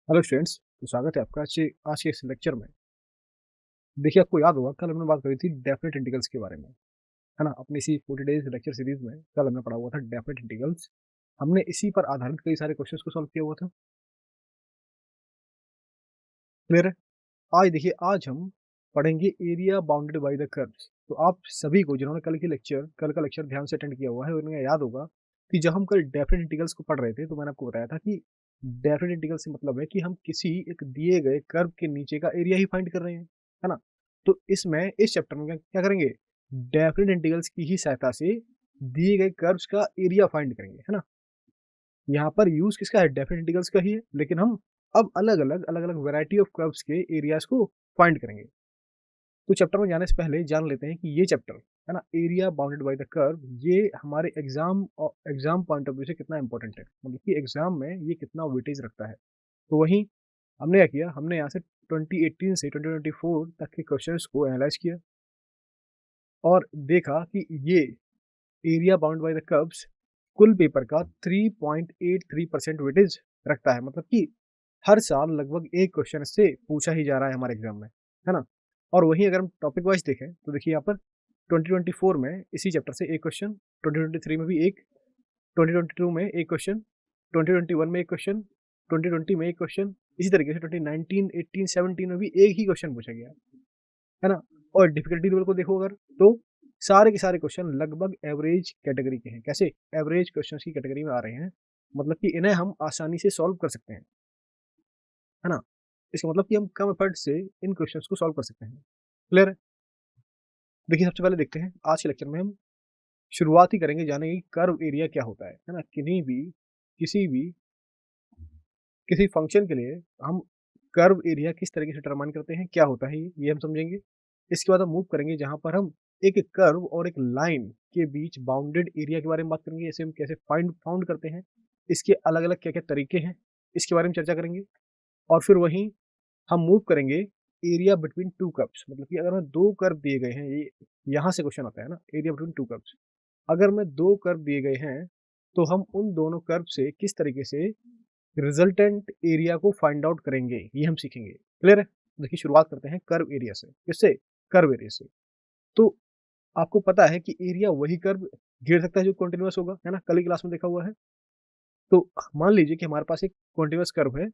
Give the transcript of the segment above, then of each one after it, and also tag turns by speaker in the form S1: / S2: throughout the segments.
S1: Hello students. तो स्वागत है आपका आज के इस लेक्चर में। देखिए, आपको याद होगा कल हमने बात करी थी डेफिनेट इंटीग्रल्स के बारे में, है ना। अपनी इसी 40 डेज लेक्चर सीरीज में कल हमने पढ़ा हुआ था डेफिनेट इंटीग्रल्स। हमने इसी पर आधारित कई सारे क्वेश्चंस को सॉल्व किया हुआ था। क्लियर है? आज देखिए, आज हम पढ़ेंगे area bounded by the curves. तो आप सभी को जिन्होंने कल का लेक्चर ध्यान से अटेंड किया हुआ है, उन्हें याद होगा कि जब हम कल डेफिनेट इंटीग्रल्स को पढ़ रहे थे तो मैंने आपको बताया था कि डेफिनेट इंटीग्रल से मतलब है कि हम किसी एक दिए गए कर्व के नीचे का एरिया ही फाइंड कर रहे हैं, है ना। तो इसमें इस चैप्टर में क्या क्या करेंगे, डेफिनेट इंटीग्रल्स की ही सहायता से दिए गए कर्व्स का एरिया फाइंड करेंगे, है ना। यहाँ पर यूज किसका है, डेफिनेट इंटीग्रल्स का ही है, लेकिन हम अब अलग अलग वैरायटी ऑफ कर्व्स के एरियाज को फाइंड करेंगे। तो चैप्टर में जाने से पहले जान लेते हैं कि ये चैप्टर, है ना, area bounded by the curve, ये हमारे एग्जाम पॉइंट ऑफ व्यू से कितना इंपॉर्टेंट है, मतलब कि एग्जाम में ये कितना वेटेज रखता है। तो वहीं हमने क्या किया, हमने यहाँ से 2018 से 2024 तक के क्वेश्चंस को एनालाइज किया और देखा कि ये area bound by the curves कुल पेपर का 3.83% वेटेज रखता है। मतलब कि हर साल लगभग एक क्वेश्चन से पूछा ही जा रहा है हमारे एग्जाम में, है ना। और वहीं अगर हम टॉपिक वाइज देखें तो देखिए यहाँ पर 2024 में इसी चैप्टर से एक क्वेश्चन, 2023 में भी एक, 2022 में एक क्वेश्चन, 2021 में एक क्वेश्चन, 2020 में एक क्वेश्चन, इसी तरीके से 2019, 18, 17 में भी एक ही क्वेश्चन पूछा गया, है ना। और डिफिकल्टी लेवल को देखो अगर, तो सारे के सारे क्वेश्चन लगभग एवरेज कैटेगरी के हैं। कैसे? एवरेज क्वेश्चंस की कैटेगरी में आ रहे हैं, मतलब कि इन्हें हम आसानी से सॉल्व कर सकते हैं, है ना। इसका मतलब कि हम कम एफर्ट से इन क्वेश्चंस को सॉल्व कर सकते हैं। क्लियर है? देखिए, सबसे पहले देखते हैं आज के लेक्चर में हम शुरुआत ही करेंगे जाने की कर्व एरिया क्या होता है ना। किसी भी किसी फंक्शन के लिए हम कर्व एरिया किस तरीके से डिटरमाइन करते हैं, क्या होता है ये हम समझेंगे। इसके बाद हम मूव करेंगे जहाँ पर हम एक कर्व और एक लाइन के बीच बाउंडेड एरिया के बारे में बात करेंगे, जैसे हम कैसे फाउंड करते हैं, इसके अलग अलग क्या क्या तरीके हैं, इसके बारे में चर्चा करेंगे। और फिर वहीं हम मूव करेंगे एरिया बिटवीन टू कर्व्स, मतलब कि अगर हमें दो कर्व दिए गए हैं, ये यहाँ से क्वेश्चन आता है ना, एरिया बिटवीन टू कर्व्स। अगर मैं दो कर्व दिए गए हैं तो हम उन दोनों कर्व से किस तरीके से रिजल्टेंट एरिया को फाइंड आउट करेंगे, ये हम सीखेंगे। क्लियर है? देखिए, शुरुआत करते हैं कर्व एरिया से। किससे? कर्व एरिया से। तो आपको पता है कि एरिया वही कर्व घेर सकता है जो कॉन्टिन्यूअस होगा, है ना, कल की क्लास में देखा हुआ है। तो मान लीजिए कि हमारे पास एक कॉन्टिन्यूअस कर्व है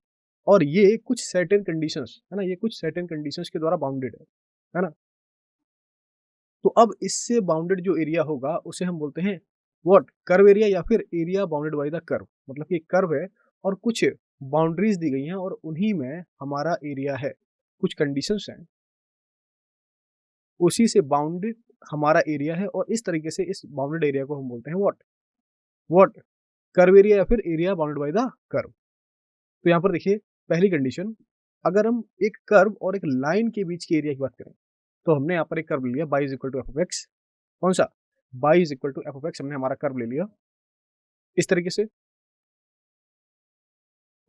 S1: और ये कुछ सर्टेन कंडीशंस, है ना, ये कुछ सर्टेन कंडीशंस के द्वारा बाउंडेड है ना। तो अब इससे बाउंडेड जो एरिया होगा उसे हम बोलते हैं व्हाट, कर्व एरिया, या फिर area bounded by the curve. मतलब कि एक कर्व है और कुछ बाउंड्रीज दी गई हैं और उन्हीं में हमारा एरिया है, कुछ कंडीशंस हैं, उसी से बाउंडेड हमारा एरिया है। और इस तरीके से इस बाउंडेड एरिया को हम बोलते हैं व्हाट, व्हाट, कर्व एरिया या फिर area bounded by the curve. तो यहाँ पर देखिए, पहली कंडीशन, अगर हम एक कर्व और एक लाइन के बीच के एरिया की बात करें तो हमने यहाँ पर एक कर्व ले लिया y is equal to F of x. कौन सा? y is equal to F of x, हमने हमारा कर्व ले लिया इस तरीके से।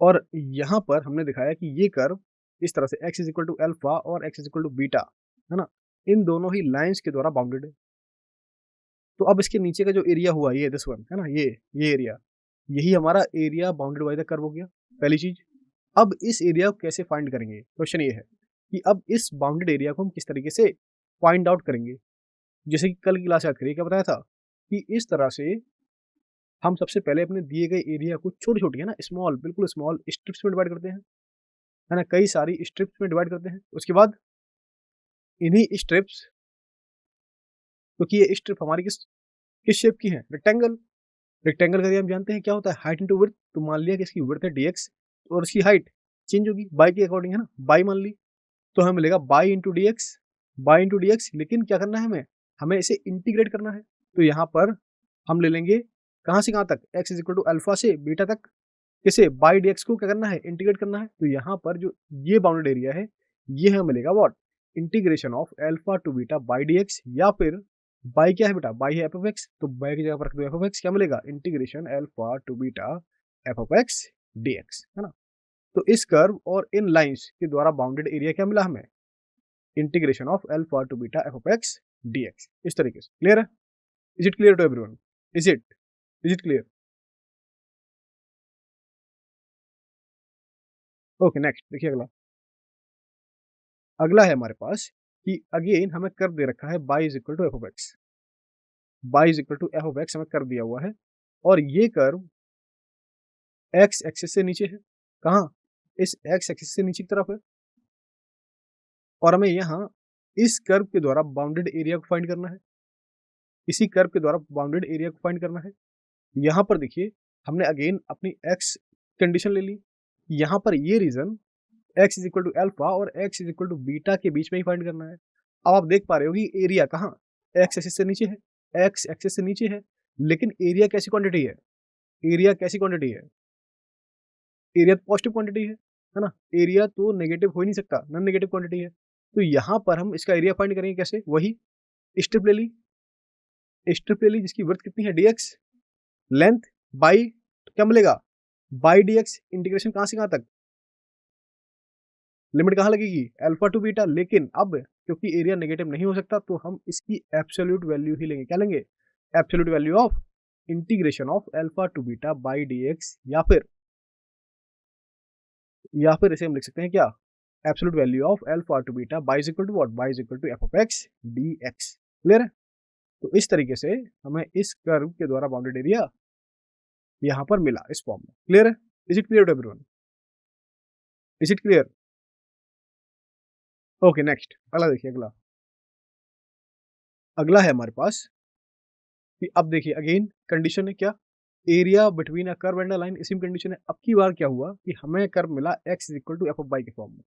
S1: और यहाँ पर हमने दिखाया कि ये कर्व इस तरह से x is equal to alpha और x is equal to beta, है ना, इन दोनों ही लाइंस के द्वारा बाउंडेड है। तो अब इसके नीचे का जो एरिया हुआ, ये दिस वन, है ना, ये एरिया, यही हमारा area bounded by the curve हो गया, पहली चीज। अब इस एरिया को कैसे फाइंड करेंगे, क्वेश्चन ये है कि अब इस बाउंडेड एरिया को हम किस तरीके से फाइंड आउट करेंगे। जैसे कि कल की क्लास याद करिए, क्या बताया था कि इस तरह से हम सबसे पहले अपने दिए गए एरिया को छोटी-छोटी, है ना, स्मॉल, बिल्कुल स्मॉल स्ट्रिप्स में डिवाइड करते हैं, है ना, कई सारी स्ट्रिप्स में डिवाइड करते हैं। उसके बाद इन्हीं स्ट्रिप्स, क्योंकि ये स्ट्रिप हमारी किस किस शेप की है, रेक्टेंगल। रेक्टेंगल का एरिया हम जानते हैं क्या होता है, हाइट इंटू विड्थ। तो मान लिया कि इसकी विड्थ है dx और इसकी हाइट चेंज होगी बाई के अकॉर्डिंग, है ना, बाई मान ली। तो हमें मिलेगा by into D x, by into D x. लेकिन क्या करना है हमें, हमें इसे इंटीग्रेट करना है। तो यहाँ पर हम ले लेंगे कहाँ से कहाँ तक, x is equal to alpha से बीटा तक। किसे? बाई डी एक्स को क्या करना है, इंटीग्रेट करना है। तो यहाँ पर जो ये बाउंडेड एरिया है, ये हमें मिलेगा what, integration of alpha to beta by d x, या फिर बाई क्या है बेटा, बाई है एफ ऑफ एक्स, तो बाई की जगह पर रख दो एफ ऑफ एक्स, क्या मिलेगा, integration alpha to beta f of x D x, है ना। तो इस कर्व और इन लाइंस के द्वारा बाउंडेड एरिया क्या मिला हमें, integration of alpha to beta f of x D x, इस तरीके से। क्लियर है? Is it clear to everyone? Is it clear? Okay next देखिए अगला। अगला है हमारे पास कि अगेन हमें कर्व दे रखा है y is equal to F of x. y is equal to F of x हमें कर्व दिया हुआ है और ये कर्व एक्स एक्सिस से नीचे है। कहाँ? इस एक्स एक्सिस से नीचे की तरफ है और हमें यहाँ इस कर्व के द्वारा बाउंडेड एरिया को फाइंड करना है। इसी कर्व के द्वारा बाउंडेड एरिया को फाइंड करना है। यहाँ पर देखिए हमने अगेन अपनी एक्स कंडीशन ले ली। यहाँ पर ये region X is equal to alpha और x is equal to beta के बीच में ही फाइंड करना है। अब आप देख पा रहे हो कि एरिया कहाँ एक्स एक्सिस से नीचे है, एक्स एक्सिस से नीचे है, लेकिन एरिया कैसी क्वांटिटी है? एरिया कैसी क्वांटिटी है? एरिया तो पॉजिटिव क्वांटिटी है ना? एरिया तो नेगेटिव हो ही नहीं सकता, नॉन नेगेटिव क्वांटिटी है। तो यहाँ पर हम इसका एरिया फाइंड करेंगे कैसे? वही स्ट्रिप ले ली, स्ट्रिप ले ली जिसकी विड्थ कितनी है dx, लेंथ बाई क्या मिलेगा? बाई dx इंटीग्रेशन कहाँ से कहाँ तक? लिमिट कहाँ लगेगी? Alpha to beta. लेकिन अब क्योंकि एरिया नेगेटिव नहीं हो सकता तो हम इसकी एब्सोल्यूट वैल्यू ही लेंगे। क्या लेंगे? Absolute value of integration of alpha to beta y dx या फिर इसे हम लिख सकते हैं क्या? Absolute value of alpha to beta y is equal to what? Y is equal to F of x dx। Clear है? तो इस तरीके से हमें इस कर्व के द्वारा बाउंडेड एरिया यहाँ पर मिला इस फॉर्म में। क्लियर है? Is it clear to everyone? Is it clear? Okay next अगला देखिए अगला। अगला है हमारे पास कि अब देखिए अगेन कंडीशन है क्या? Area between a curve and a line. इसी में कंडीशन है। अब की बार क्या हुआ कि हमें कर्व मिला x is equal to F of y के फॉर्म में।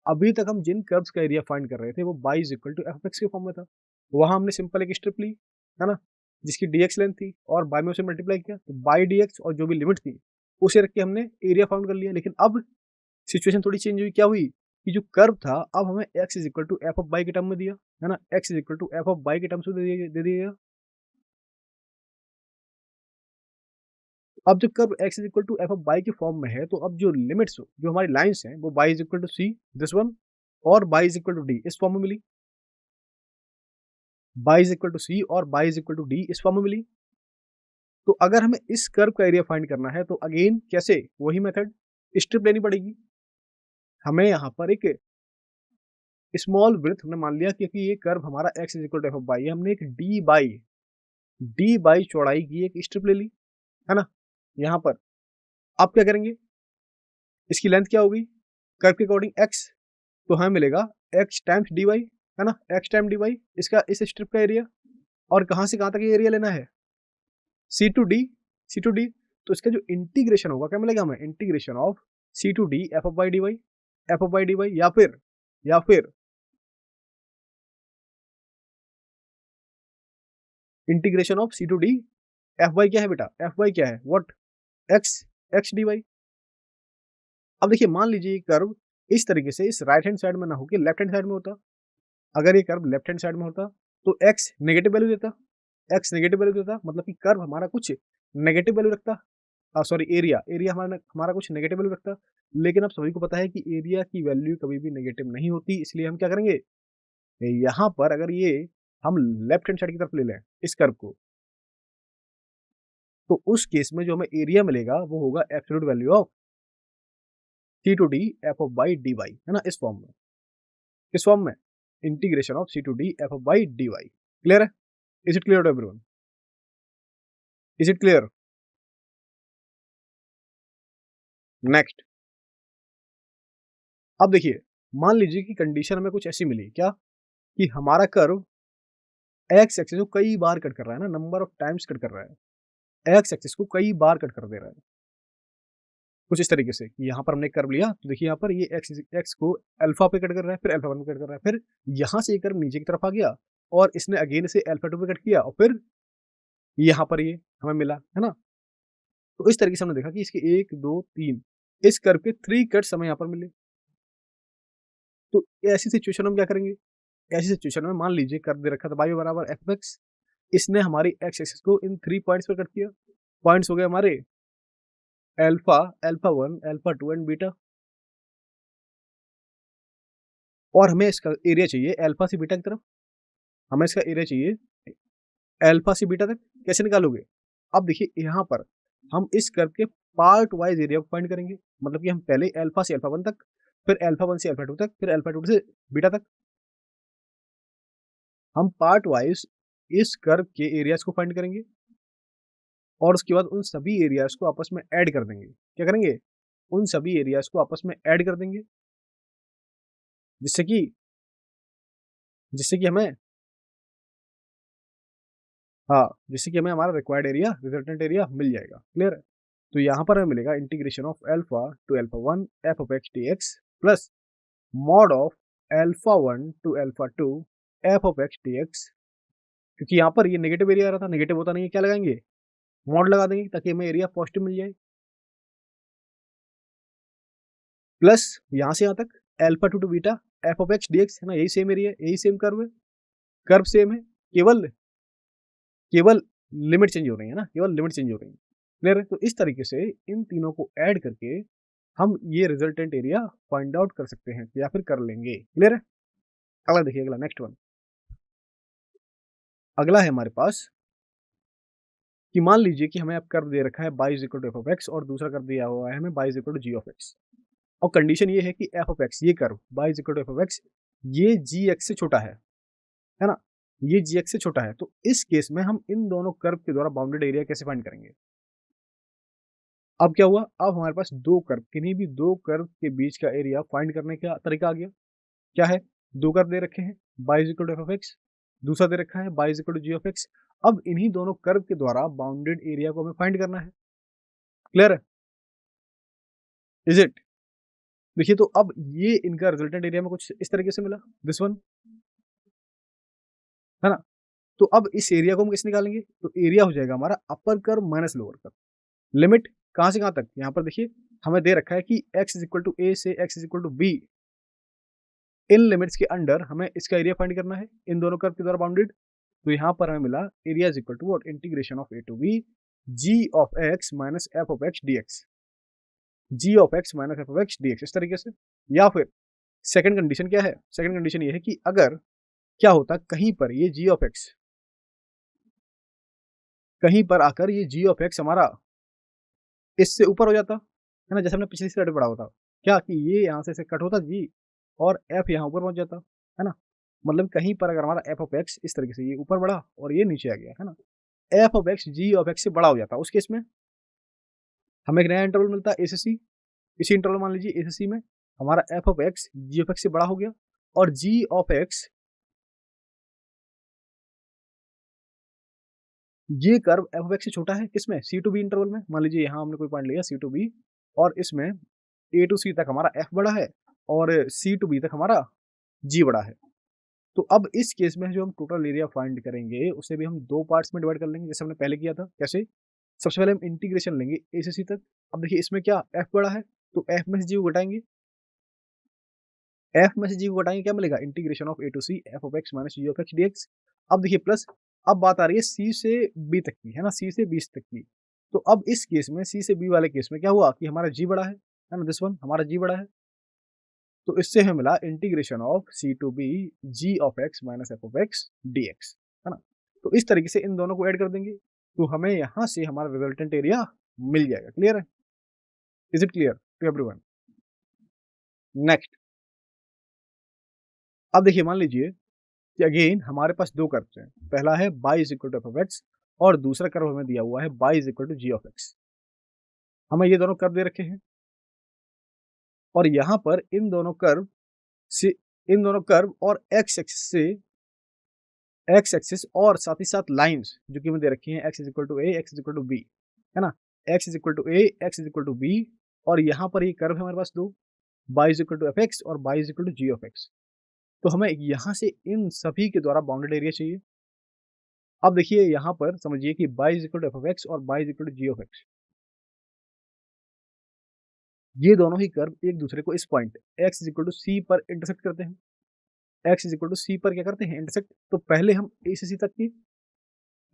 S1: अभी तक हम जिन कर्व्स का एरिया फाइंड कर रहे थे वो y is equal to F of x के फॉर्म में था। वहां हमने सिंपल एक स्ट्रिप ली है ना, जिसकी dx लेंथ थी और बाय में उसे मल्टीप्लाई किया तो बाई dx और जो भी लिमिट थी उसे रख के हमने एरिया फाउंड कर लिया। लेकिन अब सिचुएशन थोड़ी चेंज हुई। क्या हुई कि जो कर्व था अब हमें x is equal to F of y के टर्म में दिया है ना, x is equal to F of y के टर्म्स में दे दिया। अब जब curve x is equal to F of y के फॉर्म में है तो अब जो लिमिट्स जो हमारी लाइंस हैं वो y is equal to c this one और y is equal to d इस फॉर्म में मिली। y is equal to c और y is equal to d इस फॉर्म में मिली। तो अगर हमें इस कर्व का एरिया फाइंड करना है तो अगेन कैसे? वही मेथड, स्ट्रिप लेनी पड़ेगी। हमें यहाँ पर एक स्मॉल वृत्त हमने मान लिया क्योंकि ये कर्व हमारा x is equal to F of y, हमने एक डी बाई चौड़ाई की एक स्ट्रिप ले ली है ना यहाँ पर। आप क्या करेंगे? इसकी लेंथ क्या होगी कर्व के अकॉर्डिंग x, तो हमें मिलेगा x टाइम्स डी वाई है ना, x टाइम डी वाई इसका इस स्ट्रिप का एरिया। और कहाँ से कहाँ तक ये एरिया लेना है? C to D, C to D. तो इसका जो इंटीग्रेशन होगा क्या मिलेगा हमें? Integration of C to D F of Y D Y, F of Y D Y या फिर integration of C to D F Y क्या है बेटा? एफ वाई क्या है? What? X, X D Y. अब देखिए मान लीजिए ये कर्व इस तरीके से इस राइट हैंड साइड में ना होकर लेफ्ट हैंड साइड में होता। अगर ये कर्व लेफ्ट हैंड साइड में होता तो x नेगेटिव वैल्यू देता, x नेगेटिव वैल्यू देता मतलब कि कर्व हमारा कुछ नेगेटिव वैल्यू रखता। सॉरी एरिया एरिया हमारा हमारा कुछ नेगेटिव वैल्यू रखता। लेकिन अब सभी को पता है कि एरिया की वैल्यू कभी भी नेगेटिव नहीं होती, इसलिए हम क्या करेंगे? यहाँ पर अगर ये हम लेफ्ट हैंड साइड की तरफ ले लें इस कर्व को तो उस केस में जो हमें एरिया मिलेगा वो होगा absolute value of C to D F of Y D Y है ना, इस फॉर्म में। किस फॉर्म में? Integration of C to D F of Y D Y. Clear है? Is it clear to everyone? Is it clear? Next अब देखिए मान लीजिए कि कंडीशन हमें कुछ ऐसी मिली क्या कि हमारा कर्व एक्स एक्सिस को कई बार कट कर रहा है ना, नंबर ऑफ टाइम्स कट कर रहा है, एक्स एक्सिस को कई बार कट कर दे रहा है कुछ इस तरीके से कि यहाँ पर हमने कर्व लिया तो देखिए यहाँ पर ये एक्स को अल्फा पे कट कर रहा है, फिर अल्फा वन पे कट कर रहा है, फिर यहाँ से ये कर्व नीचे की तरफ आ गया और इसने अगेन इसे अल्फा टू पे कट किया और फिर यहाँ पर ये हमें मिला है ना। तो इस तरीके से हमने देखा कि इसके 1 2 3 इस कर्व के 3 कट्स हमें यहाँ पर मिले। तो ऐसी सिचुएशन में हम क्या करेंगे? ऐसी सिचुएशन में मान लीजिए कर्व दे रखा था y बराबर एफ एक्स, इसने हमारी एक्स एक्सिस को इन 3 पॉइंट्स पर कट किया। पॉइंट्स हो गए हमारे alpha, alpha 1, alpha 2 and beta. और हमें इसका एरिया चाहिए अल्फा से बीटा की तरफ। हमें इसका एरिया चाहिए अल्फा से बीटा तक। कैसे निकालोगे? अब देखिए यहाँ पर हम इस कर्व के पार्ट वाइज एरिया को फाइंड करेंगे। मतलब कि हम पहले अल्फा से अल्फा 1 तक, फिर अल्फा 1 से अल्फा 2 तक, फिर अल्फा 2 से बीटा तक। हम पार्ट वाइज इस कर्व के एरियाज को फाइंड करेंगे और उसके बाद उन सभी एरियाज को आपस में ऐड कर देंगे। क्या करेंगे? उन सभी एरियाज को आपस में ऐड कर देंगे, जिससे कि हमें, हाँ, जिससे कि हमें हमारा रिक्वायर्ड एरिया, रिजल्टेंट एरिया मिल जाएगा। क्लियर है? तो यहाँ पर हमें मिलेगा integration of alpha to alpha 1 f of x d x plus mod of alpha 1 to alpha 2 f of x d x. क्योंकि यहाँ पर ये नेगेटिव एरिया आ रहा था, नेगेटिव होता नहीं है, क्या लगाएंगे? मॉड लगा देंगे ताकि हमें एरिया पॉजिटिव मिल जाए। प्लस यहाँ से यहाँ तक alpha 2 to beta f of x dx, है ना, यही सेम एरिया, यही सेम कर्व है, कर्व सेम है, केवल केवल लिमिट चेंज हो रही है ना, केवल लिमिट चेंज हो रही है। क्लियर है? तो इस तरीके से इन तीनों को ऐड करके हम ये रिजल्टेंट एरिया फाइंड आउट कर सकते हैं या फिर कर लेंगे। क्लियर है? अगला देखिए, अगला नेक्स्ट वन। अगला है हमारे पास कि मान लीजिए कि हमें अब कर्व दे रखा है y is equal to F of x और दूसरा कर्व दिया हुआ है हमें y is equal to ji of x. और कंडीशन ये है कि एफ ऑफ एक्स, ये curve y is equal to F of x, ये जी एक्स से छोटा है ना, ये जी एक्स से छोटा है। तो इस केस में हम इन दोनों कर्व के द्वारा बाउंडेड एरिया कैसे फाइंड करेंगे? अब क्या हुआ? अब हमारे पास दो कर्व, किन्हीं भी दो कर्व के बीच का एरिया फाइंड करने का तरीका आ गया। क्या है? दो कर्व दे रखे हैं, y is equal to F of x, दूसरा दे रखा है y is equal to ji of x. अब इन्हीं दोनों कर्व के द्वारा बाउंडेड एरिया को हमें फाइंड करना है। क्लियर है? Is it? देखिए, तो अब ये इनका रिजल्टेंट एरिया में कुछ इस तरीके से मिला, दिस वन, है ना। तो अब इस एरिया को हम कैसे निकालेंगे? तो एरिया हो जाएगा हमारा upper curve minus lower curve. Limit कहां से कहां तक? यहाँ पर देखिए हमें दे रखा है कि x is equal to a से x is equal to b. इन लिमिट्स के अंडर हमें इसका एरिया फाइंड करना है, इन दोनों कर्व के द्वारा बाउंडेड। तो यहाँ पर हमें मिला area is equal to what? Integration of a to b g of x minus f of x dx, g of x minus f of x dx, इस तरीके से। या फिर सेकंड कंडीशन क्या है? सेकंड कंडीशन ये है कि अगर क्या होता कहीं पर ये जी ऑफ एक्स, कहीं पर आकर ये जी ऑफ एक्स हमारा इससे ऊपर हो जाता, है ना, जैसे हमने पिछली स्लाइड में पढ़ा होता। क्या कि ये यहाँ से कट होता जी और एफ यहाँ ऊपर पहुंच जाता, है ना। मतलब कहीं पर अगर हमारा एफ ऑफ एक्स इस तरीके से ये ऊपर बढ़ा और ये नीचे आ गया, है ना, f of x g of x से बड़ा हो जाता, उस केस में हमें एक नया इंटरवल मिलता है ए से सी। इसी इंटरवल मान लीजिए ए से सी में हमारा f of x g of x से बड़ा हो गया और जी ऑफ एक्स, ये कर्व एफ ऑफ एक्स से छोटा है किसमें? सी टू बी इंटरवल में। मान लीजिए यहाँ हमने कोई पॉइंट लिया सी टू बी और इसमें ए टू सी तक हमारा एफ बड़ा है और सी टू बी तक हमारा जी बड़ा है। तो अब इस केस में जो हम टोटल एरिया फाइंड करेंगे उसे भी हम दो पार्ट्स में डिवाइड कर लेंगे, जैसे हमने पहले किया था। कैसे? सबसे पहले हम इंटीग्रेशन लेंगे ए से सी तक। अब देखिए इसमें क्या एफ बड़ा है तो एफ में से जी को घटाएंगे, एफ में से जी को घटाएंगे, क्या मिलेगा? Integration of a to c f of x minus g of x dx. अब देखिए प्लस, अब बात आ रही है सी से बी तक की, है ना, सी से बी तक की। तो अब इस केस में सी से बी वाले केस में क्या हुआ कि हमारा जी बड़ा है ना, दिस वन हमारा जी बड़ा है। तो इससे हमें मिला integration of C to b g of x minus f of x dx, है ना। तो इस तरीके से इन दोनों को ऐड कर देंगे तो हमें यहाँ से हमारा रिजल्टेंट एरिया मिल जाएगा। क्लियर है? Is it clear to everyone? Next, अब देखिए मान लीजिए कि अगेन हमारे पास दो कर्व्स हैं। पहला है y is equal to F of x और दूसरा कर्व हमें दिया हुआ है y is equal to ji of x. हमें ये दोनों कर्व दे रखे हैं और यहाँ पर इन दोनों कर्व से, इन दोनों कर्व और एक्स एक्सिस से, एक्स एक्सिस और साथ ही साथ लाइंस जो कि हमें दे रखी हैं, x is equal to a, x is equal to b, है ना, x is equal to a, x is equal to b. और यहाँ पर ये कर्व है हमारे पास दो, y is equal to f x और y is equal to ji of x. तो हमें यहाँ से इन सभी के द्वारा बाउंडेड एरिया चाहिए। अब देखिए यहाँ पर समझिए कि y is equal to F of x और y is equal to ji of x, ये दोनों ही कर्व एक दूसरे को इस point x is equal to C पर इंटरसेक्ट करते हैं। x is equal to C पर क्या करते हैं? इंटरसेक्ट। तो पहले हम ए से सी तक की,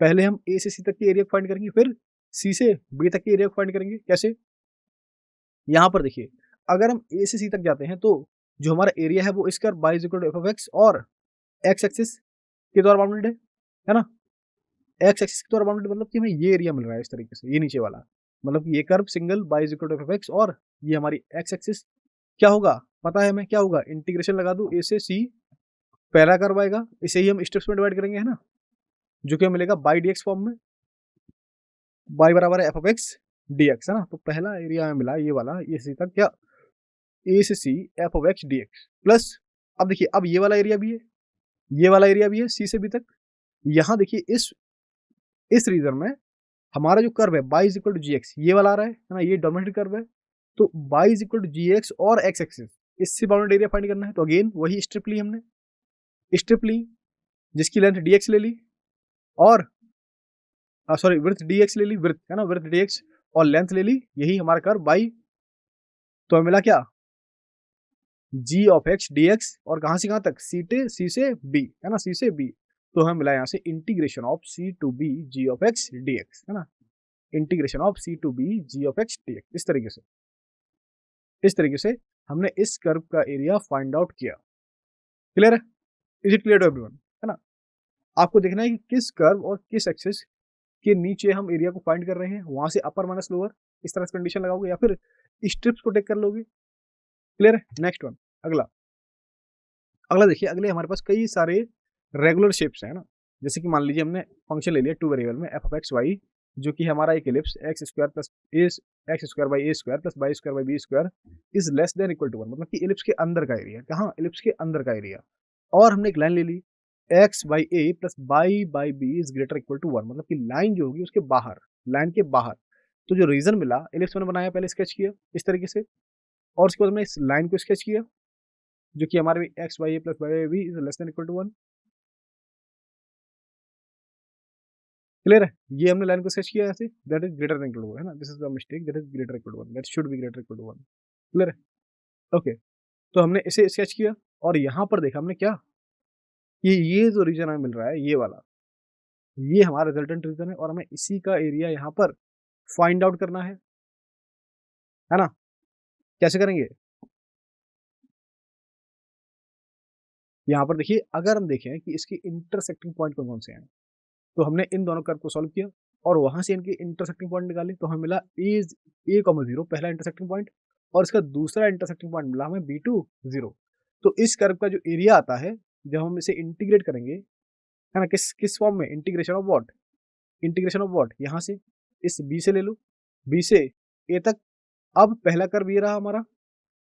S1: पहले हम ए से सी तक की एरिया को फाइंड करेंगे, फिर सी से बी तक की एरिया को फाइंड करेंगे। कैसे? यहाँ पर देखिए अगर हम ए से सी तक जाते हैं तो जो हमारा एरिया है वो इस curve y is equal to F of x और x एक्सिस के द्वारा बाउंडेड है ना। एक्स एक्सिस के द्वारा बाउंडेड मतलब कि हमें ये एरिया मिल रहा है इस तरीके से, ये नीचे वाला। मतलब कि ये curve single y is equal to f(x) और ये हमारी x एक्सिस क्या होगा, पता है हमें क्या होगा, इंटीग्रेशन लगा दूँ a से c, पहला कर्व आएगा, इसे ही हम स्टेप्स में डिवाइड करेंगे, है ना? जो कि हमें मिलेगा बाई dx फॉर्म में, y बराबर है f(x) dx, है ना? तो पहला एरिया हमें मिला ये वाला, ये सी तक क्या, a से c f(x) dx प्लस, अब देखिए अब ये वाला एरिया भी है, ये वाला एरिया भी है c से b तक। यहाँ देखिए इस रीजन में हमारा जो कर्व है y is equal to gx ये वाला आ रहा है ना? ये डोमिनेटेड कर्व है, तो y is equal to gx और x एक्सिस, इससे बाउंडेड एरिया फाइंड करना है। तो अगेन वही स्ट्रिप ली हमने, स्ट्रिप ली जिसकी लेंथ dx ले ली और सॉरी विड्थ dx ले ली, विड्थ है ना, विड्थ dx और लेंथ ले ली, यही हमारा कर्व y। तो हमें मिला क्या, g ऑफ x dx और कहाँ से कहाँ तक, c से b, है ना, c से b। तो हमें मिला यहाँ से integration of c to b g of x dx, है ना, integration of c to b g of x dx। इस तरीके से हमने इस कर्व का एरिया फाइंड आउट किया। क्लियर है? Is it clear to everyone, है ना? आपको देखना है कि किस कर्व और किस एक्सिस के नीचे हम एरिया को फाइंड कर रहे हैं, वहां से अपर माइनस लोअर इस तरह से कंडीशन लगाओगे या फिर स्ट्रिप्स को टेक कर लोगे। क्लियर है? नेक्स्ट वन, अगला अगला देखिए, अगले हमारे पास कई सारे रेगुलर शेप्स हैं ना, जैसे कि मान लीजिए हमने फंक्शन ले लिया टू वेरिएबल में एफ ऑफ एक्स वाई, जो कि हमारा एक ellipse x square plus x square by A square plus y square by B square is less than equal to one, मतलब कि एलिप्स के अंदर का एरिया, कहाँ, एलिप्स के अंदर का एरिया। और हमने एक लाइन ले ली X by A plus Y by B is greater equal to one, मतलब कि लाइन जो होगी उसके बाहर, लाइन के बाहर। तो जो रीजन मिला, एलिप्स मैंने बनाया, पहले स्केच किया इस तरीके से, और उसके बाद हमने इस लाइन को स्केच किया जो कि हमारे x by A plus by B is less than equal to one. Clear है? ये हमने लाइन को स्केच किया ऐसे, that is greater than equal to one, है ना, this is the mistake, that is greater equal to one, that should be greater equal to one. Clear है? Okay, तो हमने इसे स्केच किया और यहाँ पर देखा हमने क्या, ये जो रीजन हमें मिल रहा है ये वाला, ये हमारा रिजल्टेंट रीजन है और हमें इसी का एरिया यहाँ पर फाइंड आउट करना है ना? कैसे करेंगे? यहाँ पर देखिए, अगर हम देखें कि इसके इंटरसेक्टिंग पॉइंट कौन-कौन से हैं, तो हमने इन दोनों कर्व को सॉल्व किया और वहाँ से इनके इंटरसेक्टिंग पॉइंट निकाले, तो हमें मिला ए कॉमा 0 पहला इंटरसेक्टिंग पॉइंट और इसका दूसरा इंटरसेक्टिंग पॉइंट मिला हमें B2 0। तो इस कर्व का जो एरिया आता है, जब हम इसे इंटीग्रेट करेंगे, है ना, किस फॉर्म में, integration of what, integration of what, यहाँ से इस B से ले लो, B से A तक। अब पहला कर्व ये रहा हमारा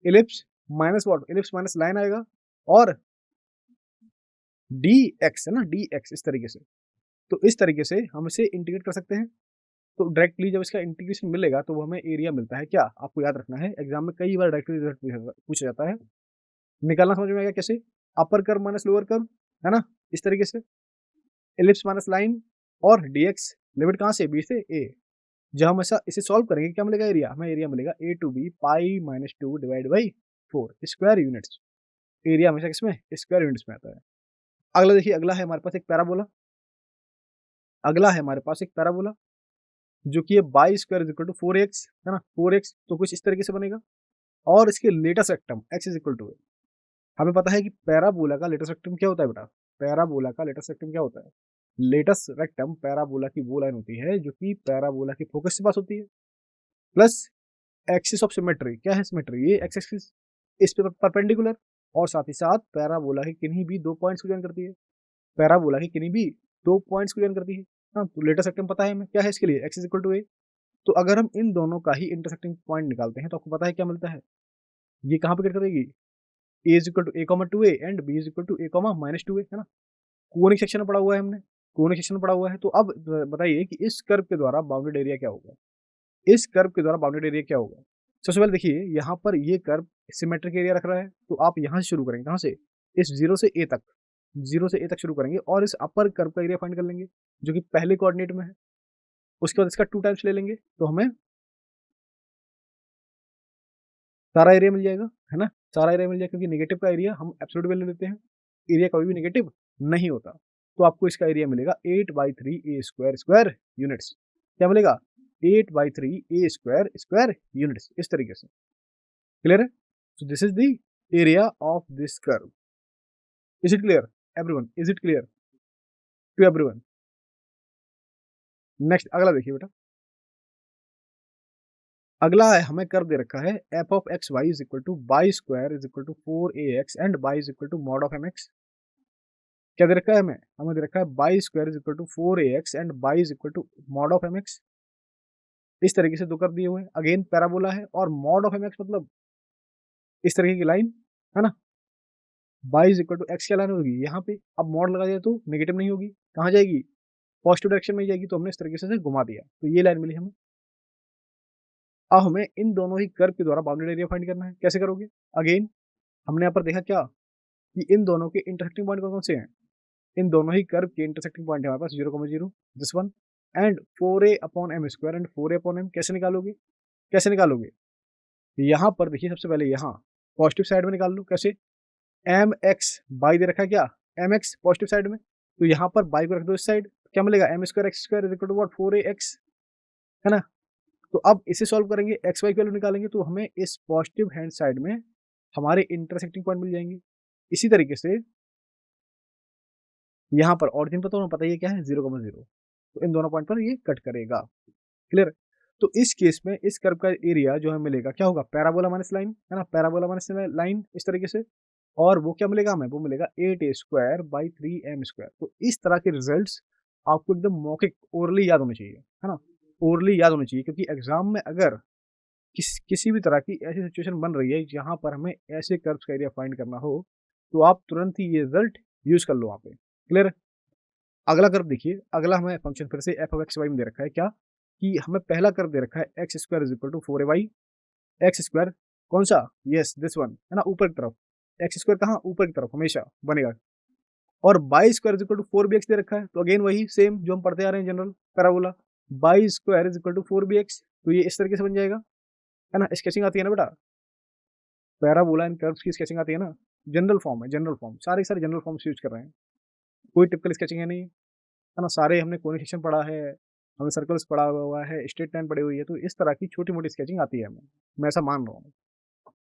S1: ellipse minus what, ellipse minus line आएगा और dx है ना, dx इस तरीके से। तो इस तरीके से हम इसे इंटीग्रेट कर सकते हैं। तो डायरेक्टली जब इसका इंटीग्रेशन मिलेगा तो वो हमें एरिया मिलता है क्या, आपको याद रखना है, एग्जाम में कई बार डायरेक्टली रिजल्ट पूछा जाता है। निकालना समझ में आएगा कैसे, upper curve minus lower curve, है ना, इस तरीके से एलिप्स माइनस लाइन और dx, लिमिट कहाँ से, b से a। जब हम ऐसा इसे सॉल्व करेंगे क्या मिलेगा एरिया, हमें एरिया मिलेगा a to b pi minus 2 divide by 4 square units. Area हमेशा किसमें, स्क्वायर यूनिट्स में आता है। अगला देखिए, अगला है हमारे पास एक पैराबोला, अगला है हमारे पास एक पैराबोला जो कि है y square is equal to 4x, है ना, 4x, तो कुछ इस तरीके से बनेगा और इसके latus rectum x is equal to है। हमें पता है कि पैराबोला का लेटेस्ट रेक्टम क्या होता है बेटा, पैराबोला का लेटेस्ट रेक्टम क्या होता है, लेटेस्ट रेक्टम पैराबोला की वो लाइन होती है जो कि पैराबोला के फोकस के पास होती है, प्लस एक्सिस ऑफ सिमेट्री, क्या है सिमेट्री, ये एक्स एक्सिस इस पे परपेंडिकुलर, और साथ ही साथ पैराबोला के किन्हीं भी दो पॉइंट्स को ज्वाइन करती है, पैराबोला के किन्हीं भी दो पॉइंट्स को ज्वाइन करती है। हाँ, तो लेटेस्ट रेक्टम पता है हमें क्या है इसके लिए, एक्स इज इक्वल टू ए। तो अगर हम इन दोनों का ही इंटरसेक्टिंग पॉइंट निकालते हैं तो आपको पता है क्या मिलता है, ये कहाँ पे कट करेगी, A is equal to A comma two A and B is equal to A comma minus two A, है ना, कोनिक सेक्शन में पढ़ा हुआ है हमने, कोनिक सेक्शन में पढ़ा हुआ है। तो अब बताइए कि इस कर्व के द्वारा बाउंडेड एरिया क्या होगा, इस कर्व के द्वारा बाउंडेड एरिया क्या होगा। सबसे पहले देखिए, यहाँ पर ये कर्व सिमेट्रिक एरिया रख रहा है, तो आप यहाँ से शुरू करेंगे, कहाँ से, इस जीरो से ए तक, जीरो से ए तक शुरू करेंगे और इस अपर कर्व का एरिया फाइंड कर लेंगे जो कि पहले कोऑर्डिनेट में है। उसके बाद इसका 2 टाइम्स ले लेंगे तो हमें सारा एरिया मिल जाएगा, है ना, सारा एरिया मिल जाएगा, क्योंकि नेगेटिव का एरिया हम एब्सोल्यूट वैल्यू लेते हैं, एरिया कभी भी नेगेटिव नहीं होता। तो आपको इसका एरिया मिलेगा 8/3 ए स्क्वायर स्क्वायर यूनिट्स, क्या मिलेगा, 8/3 ए स्क्वायर स्क्वायर यूनिट्स, इस तरीके से। क्लियर है? So this is the area of this curve. Is it clear everyone, is it clear to everyone? Next अगला देखिए बेटा, अगला है हमें कर्व दे रखा है f of x y is equal to y square is equal to 4ax and y is equal to mod of mx। क्या दे रखा है हमें? हमें दे रखा है y square is equal to 4ax and y is equal to mod of mx। इस तरीके से दो कर्व दिए हुए हैं। अगेन पैराबोला है और मॉड ऑफ mx मतलब इस तरीके की लाइन, है ना? Y is equal to x क्या लाइन होगी यहाँ पे। अब मॉड लगा दिया तो नेगेटिव नहीं होगी, कहाँ जाएगी? पॉजिटिव डायरेक्शन में ही जाएगी। तो हमने इस तरीके से घुमा दिया, तो ये लाइन मिली हमें। अब हमें इन दोनों ही कर्व के द्वारा बाउंड्री एरिया फाइंड करना है। कैसे करोगे? अगेन हमने यहाँ पर देखा क्या कि इन दोनों के इंटरसेक्टिंग पॉइंट कौन से हैं? इन दोनों ही कर्व के इंटरसेक्टिंग पॉइंट है हमारे पास 0,0 this one and 4a upon m square and 4a upon m. कैसे निकालोगे? कैसे निकालोगे? यहाँ पर देखिए, सबसे पहले यहाँ पॉजिटिव साइड में निकाल लो। कैसे? एम एक्स बाई दे रखा है क्या, एम एक्स पॉजिटिव साइड में, तो यहाँ पर बाई को रख दो इस साइड। क्या मिलेगा? M square x square is equal to what 4ax, है ना? तो अब इसे सॉल्व करेंगे, एक्स वाई की वैल्यू निकालेंगे तो हमें इस पॉजिटिव हैंड साइड में हमारे इंटरसेक्टिंग पॉइंट मिल जाएंगे। इसी तरीके से यहाँ पर ऑरिजिन पता ही है क्या है, 0,0। तो इन दोनों पॉइंट पर ये कट करेगा। क्लियर? तो इस केस में इस कर्व का एरिया जो हमें मिलेगा क्या होगा? पैराबोला माइनस लाइन, है ना? पैराबोला माइनस लाइन इस तरीके से, और वो क्या मिलेगा हमें? वो मिलेगा 8a square by 3m square. तो इस तरह के रिजल्ट्स आपको एकदम मौखिक ओरली याद होने चाहिए, है ना? ओरली याद होने चाहिए, क्योंकि एग्जाम में अगर किसी भी तरह की ऐसी सिचुएशन बन रही है जहाँ पर हमें ऐसे कर्व्स का एरिया फाइंड करना हो, तो आप तुरंत ही ये रिजल्ट यूज कर लो वहाँ पे। क्लियर? अगला कर्व देखिए, अगला हमें फंक्शन फिर से एफ ऑफ एक्स वाई में दे रखा है क्या कि हमें पहला कर्व दे रखा है x square is equal to 4a y. X square कौन सा? यस दिस वन, है ना? ऊपर की तरफ। एक्स स्क्वायर कहाँ? ऊपर की तरफ हमेशा बनेगा। और y square is equal to 4bx दे रखा है, तो अगेन वही सेम जो हम पढ़ते आ रहे हैं general parabola. Y square is equal to 4bx, तो ये इस तरीके से बन जाएगा, है ना? स्केचिंग आती है ना बेटा? पैराबोला एंड कर्व्स की स्केचिंग आती है ना? जनरल फॉर्म है, जनरल फॉर्म, सारे सारे जनरल फॉर्म्स यूज कर रहे हैं। कोई टिपिकल स्केचिंग है नहीं, है ना? सारे हमने कोनिक सेक्शन पढ़ा है, हमें सर्कल्स पढ़ा हुआ है, स्ट्रेट लाइन पढ़ी हुई है, तो इस तरह की छोटी मोटी स्केचिंग आती है हमें, मैं ऐसा मान रहा हूँ।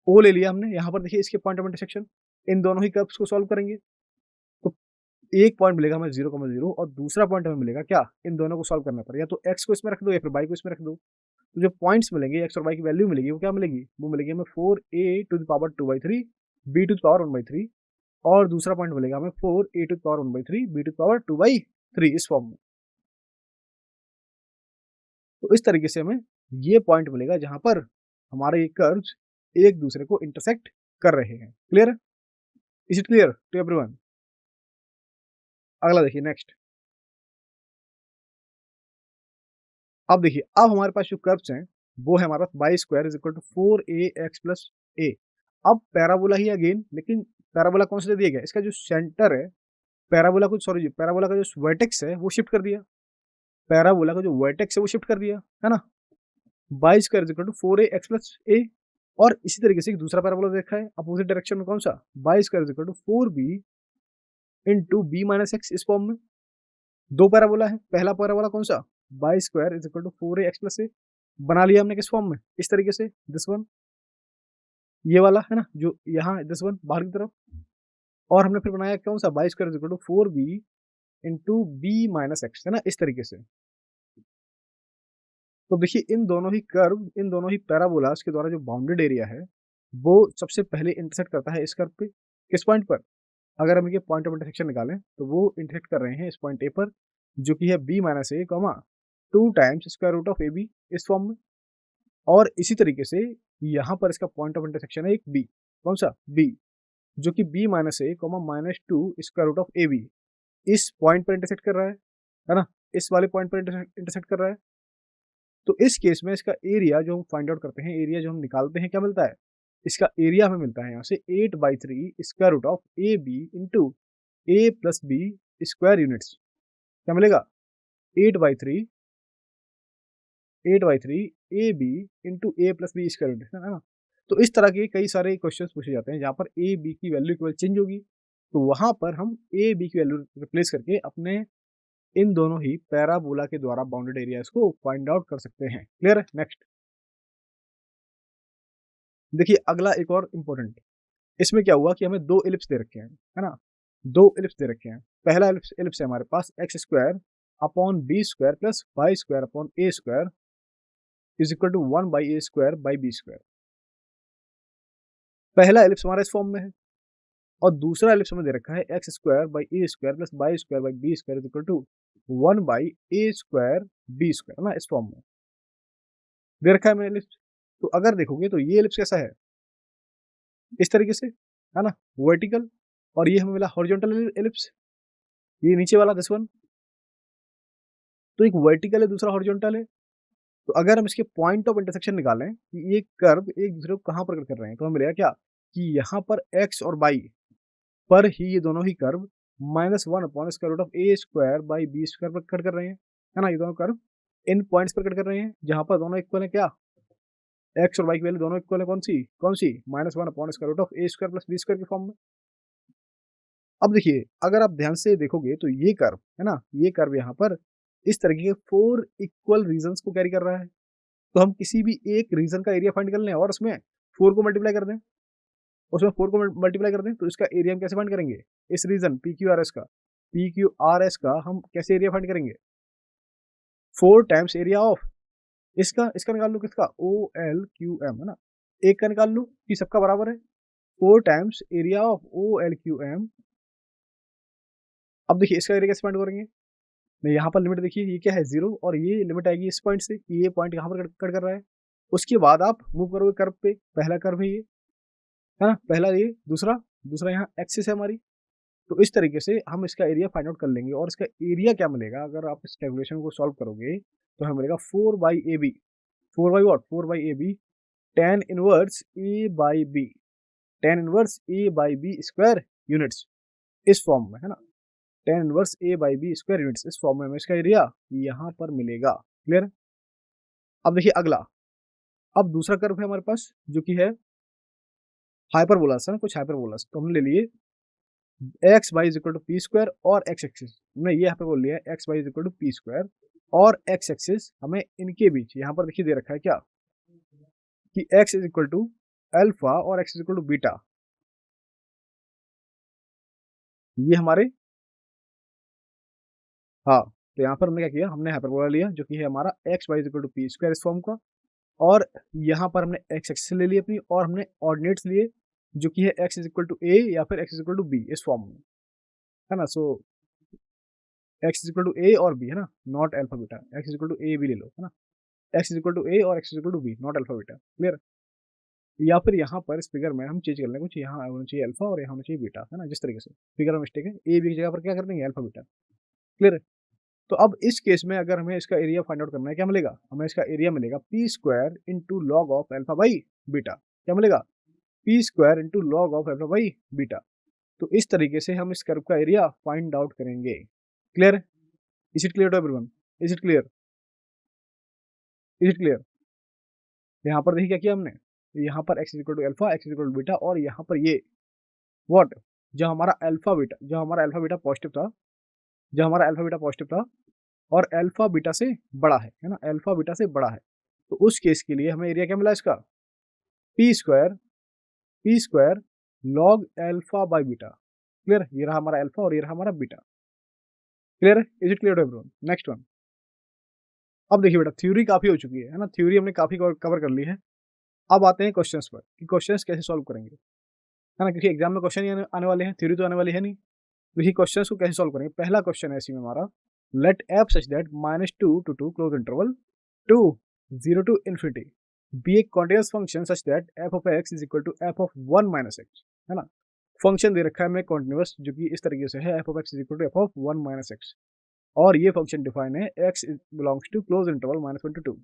S1: ओ ले लिया हमने, यहाँ पर देखिए इसके पॉइंट ऑफ इंटरसेक्शन, इन दोनों ही कर्व्स को सॉल्व करेंगे तो एक पॉइंट मिलेगा हमें 0,0 और दूसरा पॉइंट हमें मिलेगा क्या, इन दोनों को सॉल्व करने पर, या तो एक्स को इसमें रख दो या फिर वाई को इसमें रख दो। तो जो पॉइंट्स मिलेंगे एक्स और वाई की वैल्यू मिलेगी वो क्या मिलेगी? वो मिलेगी हमें 4a⁻2/3 b⁻1/3, और दूसरा पॉइंट मिलेगा हमें 4a⁻1/3 b⁻2/3 इस फॉर्म में। तो इस तरीके से हमें ये पॉइंट मिलेगा जहां पर हमारे ये कर्व्स एक दूसरे को इंटरसेक्ट कर रहे हैं। Clear? Is it clear to everyone? अगला देखिए नेक्स्ट। अब देखिए, अब हमारे पास जो कर्व्स हैं वो है हमारे पास Y square is equal to 4ax plus A. अब पैराबोला ही अगेन, लेकिन पैराबोला कौन सा दे दिया गया? इसका जो सेंटर है, पैराबोला को सॉरी पैराबोला का जो वर्टेक्स है वो शिफ्ट कर दिया। पैराबोला का जो वर्टेक्स है वो शिफ्ट कर दिया, है ना? Y square is equal to 4ax plus A. और इसी तरीके से एक दूसरा पैराबोला देखा है अपोजिट डायरेक्शन में, कौन सा? By square is equal to 4b into B minus X, इस फॉर्म में। दो पैराबोला है, पहला पैराबोला कौन सा? By square is equal to 4ax plus A, बना लिया हमने किस फॉर्म में? इस तरीके से, दिस वन, ये वाला है ना, जो यहाँ दिस वन बाहर की तरफ। और हमने फिर बनाया कौन सा? By square is equal to 4b into B minus x, है ना, इस तरीके से। तो देखिए इन दोनों ही कर्व, इन दोनों ही पैराबोलास के द्वारा जो बाउंडेड एरिया है वो सबसे पहले इंटरसेक्ट करता है इस कर्व पे। किस पॉइंट पर? अगर हम ये पॉइंट ऑफ इंटरसेक्शन निकालें तो वो इंटरसेक्ट कर रहे हैं इस पॉइंट ए पर, जो कि है b minus a comma 2 times square root of a b, इस फॉर्म में। और इसी तरीके से यहाँ पर इसका पॉइंट ऑफ इंटरसेक्शन है एक बी, कौन सा? बी, जो कि b minus a comma -2 square root of a b, इस पॉइंट पर इंटरसेक्ट कर रहा है ना? इस वाले पॉइंट पर इंटरसेक्ट कर रहा है। तो इस केस में इसका एरिया जो हम फाइंड आउट करते हैं, एरिया जो हम निकालते हैं, क्या मिलता है? इसका एरिया हमें मिलता है यहाँ से 8/3 square root of a b into a plus b square units. क्या मिलेगा? 8/3 8/3 a b into a plus b square units, है ना? तो इस तरह के कई सारे क्वेश्चंस पूछे जाते हैं जहाँ पर ए बी की वैल्यू केवल चेंज होगी, तो वहां पर हम ए बी की वैल्यू रिप्लेस करके अपने इन दोनों ही पैराबोला के द्वारा बाउंडेड एरियाज को फाइंड आउट कर सकते हैं। क्लियर है? नेक्स्ट देखिए, अगला एक और इम्पोर्टेंट, इसमें क्या हुआ कि हमें दो एलिप्स दे रखे हैं, है ना? दो एलिप्स दे रखे हैं। पहला एलिप्स है हमारे पास X square upon B square plus Y square upon A square, is equal to 1 by A square by B square. पहला एलिप्स हमारा इस फॉर्म में है और दूसरा एलिप्स हमें दे रखा है x square by A square plus y square by B square is equal to 1 by A square b square, है ना, इस फॉर्म में दे रखा है मैंने एलिप्स। तो अगर देखोगे तो ये एलिप्स कैसा है, इस तरीके से, है ना, वर्टिकल, और ये हमें मिला हॉरिजॉन्टल एलिप्स, ये नीचे वाला दिस वन। तो एक वर्टिकल है, दूसरा हॉरिजॉन्टल है। तो अगर हम इसके पॉइंट ऑफ इंटरसेक्शन निकालें कि ये कर्व एक दूसरे को कहाँ पर कट कर रहे हैं, तो हमें मिलेगा क्या कि यहाँ पर एक्स और वाई पर ही ये दोनों ही curve -1 upon square root of A square by B square पर कट कर रहे हैं, है ना। ये दोनों कर्व इन पॉइंट्स पर कट कर रहे हैं जहां पर दोनों इक्वल है, क्या एक्स और वाई की वैल्यू दोनों इक्वल है, कौन सी -1 upon square root of A square plus b square के फॉर्म में। अब देखिए अगर आप ध्यान से देखोगे तो ये कर्व, है ना, ये कर्व यहाँ पर इस तरीके के 4 इक्वल रीजन्स को कैरी कर रहा है। तो हम किसी भी एक रीजन का एरिया फाइंड कर लें और उसमें 4 को मल्टीप्लाई कर दें, उसमें 4 को मल्टीप्लाई कर दें, तो इसका एरिया हम कैसे फाइंड करेंगे, इस region p q r s का, पी क्यू आर एस का हम कैसे एरिया फाइंड करेंगे, 4 टाइम्स एरिया ऑफ इसका इसका निकाल लो, किसका, ओ एल क्यू एम, है ना, एक का निकाल लो कि सबका बराबर है, 4 times area of o l q m. अब देखिए इसका एरिया कैसे फाइंड करेंगे, मैं यहाँ पर लिमिट देखिए ये क्या है 0 और ये लिमिट आएगी इस पॉइंट से कि ये पॉइंट यहाँ पर कट कर रहा है। उसके बाद आप मूव करोगे कर्व पे, पहला कर्व है ये, है ना, पहला ये, दूसरा दूसरा यहाँ एक्सिस है हमारी। तो इस तरीके से हम इसका एरिया फाइंड आउट कर लेंगे और इसका एरिया क्या मिलेगा अगर आप इस कैलकुलेशन को सॉल्व करोगे तो हमें मिलेगा 4 by a b, 4 by what, 4 by a b tan inverse a by b, tan inverse a by B square units इस फॉर्म में, है ना, tan inverse a by B square units इस फॉर्म में हमें इसका एरिया यहाँ पर मिलेगा। क्लियर। अब देखिए अगला, अब दूसरा कर्व है हमारे पास जो कि है हाइपरबोलास, है ना, कुछ हाइपरबोलास। तो हमने ले लिए x y is equal to p square और एक्स एक्सिस, हमने ये यहाँ पे बोल लिया x y is equal to p square और एक्स एक्सिस हमें इनके बीच यहाँ पर देखिए दे रखा है क्या कि X is equal to alpha और x is equal to beta. ये हमारे, हाँ, तो यहाँ पर हमने क्या किया, हमने हाइपरबोला लिया जो कि है हमारा x y is equal to p square इस फॉर्म का, और यहाँ पर हमने एक्स एक्सिस ले ली अपनी और हमने ऑर्डिनेट्स लिए जो कि है x is equal to a या फिर x is equal to b इस फॉर्म में, है ना। So x is equal to a और बी, है ना, not alpha beta, x is equal to a b ले लो, है ना, x is equal to a और x is equal to b, not alpha beta. Clear. या फिर यहाँ पर इस फिगर में हम चेंज कर लेंगे, कुछ यहाँ होना चाहिए अल्फा और यहाँ होना चाहिए बीटा, है ना, जिस तरीके से फिगर में मिस्टेक है, ए बी की जगह पर क्या कर देंगे अल्फा बीटा। क्लियर। तो अब इस केस में अगर हमें इसका एरिया फाइंड आउट करना है, क्या मिलेगा हमें, इसका एरिया मिलेगा p square into log of alpha by beta. क्या मिलेगा, p square into log of alpha by beta. तो इस तरीके से हम इस कर्व का एरिया फाइंड आउट करेंगे। Clear. Is it clear to everyone, is it clear, is it clear. यहाँ पर देखिए क्या किया हमने, यहाँ पर x equal to alpha, x equal to beta, और यहाँ पर ये व्हाट, जो हमारा अल्फा बीटा, जो हमारा अल्फा बीटा पॉजिटिव था, जो हमारा अल्फा बीटा पॉजिटिव था और अल्फा बीटा से बड़ा है ना, अल्फा बीटा से बड़ा है, तो उस केस के लिए हमें एरिया क्या मिला इसका, p square log alpha by beta. Clear. ये रहा हमारा अल्फा और ये रहा हमारा बीटा। क्लियर है, is it clear to everyone. Next one. अब देखिए बेटा थ्योरी काफी हो चुकी है ना, थ्योरी हमने काफी कवर कर ली है। अब आते हैं क्वेश्चंस पर कि क्वेश्चंस कैसे सॉल्व करेंगे, है ना, क्योंकि एग्जाम में क्वेश्चन ही आने वाले हैं, थ्योरी तो आने वाली है नहीं। देखिए क्वेश्चंस को कैसे सॉल्व करेंगे। पहला क्वेश्चन है इसी में हमारा, let f such that -2 to 2 close interval 2 0 to infinity be a continuous function such that f of x is equal to F of 1 minus x, है ना। फंक्शन दे रखा है हमें कॉन्टिन्यूअस जो कि इस तरीके से है, f of x is equal to F of 1 minus x, और ये फंक्शन डिफाइन है x belongs to close interval -1 to 2।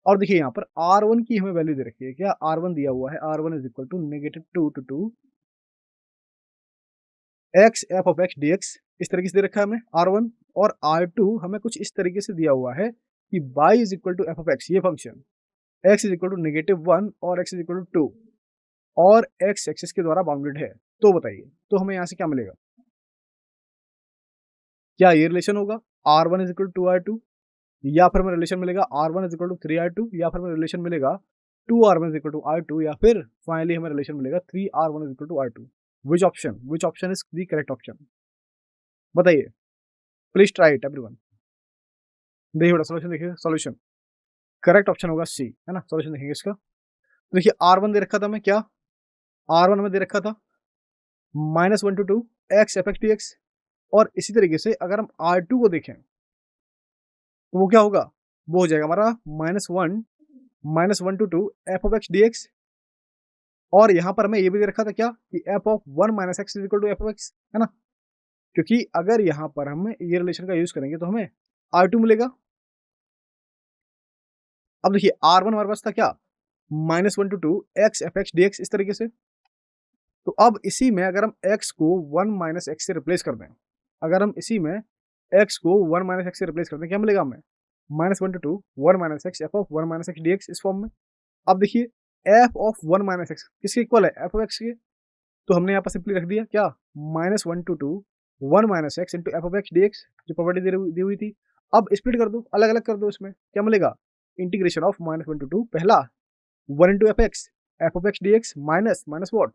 S1: और देखिए यहाँ पर R1 की हमें वैल्यू दे रखी है, क्या R1 दिया हुआ है, R1 is equal to -2 to 2 x f of x dx, इस तरीके से दे रखा है हमें R1, और R2 हमें कुछ इस तरीके से दिया हुआ है कि y is equal to F of x, ये function x is equal to -1 और x इज इक्वल टू 2 और x एक्सिस के द्वारा बाउंडेड है। तो बताइए, तो हमें यहाँ से क्या मिलेगा, क्या ये रिलेशन होगा R1 is equal to R2, या फिर हमें रिलेशन मिलेगा R1 is equal to 3R2, या फिर हमें रिलेशन मिलेगा 2R1 is equal to R2, या फिर फाइनली हमें रिलेशन मिलेगा 3R1 is equal to R2। Which option is the correct option, बताइए, प्लीज ट्राई इट एवरीवन। देखिए बेटा सॉल्यूशन देखिए, सॉल्यूशन करेक्ट ऑप्शन होगा सी, है ना? सॉल्यूशन देखेंगे इसका। तो देखिए R1 दे रखा था हमें क्या? R1 हमें दे रखा था -1 to 2 x f x dx और इसी तरीके से अगर हम R2 को देखें, तो वो क्या होगा? वो हो जाएगा हमारा -1 to 2 f of x dx और यहाँ पर हमें ये भी दे रखा था क्या? कि f of 1 - x is equal to f of x, है ना? क्योंकि अगर यहाँ पर हम ये रिलेशन का यूज़ करेंगे तो हमें R2 मिलेगा। अब देखिए R1 हमारे पास था क्या? -1 to 2 x f x dx इस तरीके से। तो अब इसी में अगर हम x को 1 - x से रिप्लेस कर दें, अगर हम इसी में x को 1 - x से रिप्लेस कर दें, क्या मिलेगा हमें? -1 to 2 1 - x f of 1 - x dx इस फॉर्म में। अब देखिए f of 1 - x किसके इक्वल है? f of x के। तो हमने यहाँ पर सिंपली रख दिया क्या? -1 to 2 1 - x into f of x dx जो प्रॉपर्टी दी हुई थी। अब स्प्लिट कर दो, अलग-अलग कर दो इसमें, क्या मिलेगा? इंटीग्रेशन ऑफ -1 to 2 पहला 1 into f of x dx minus minus what?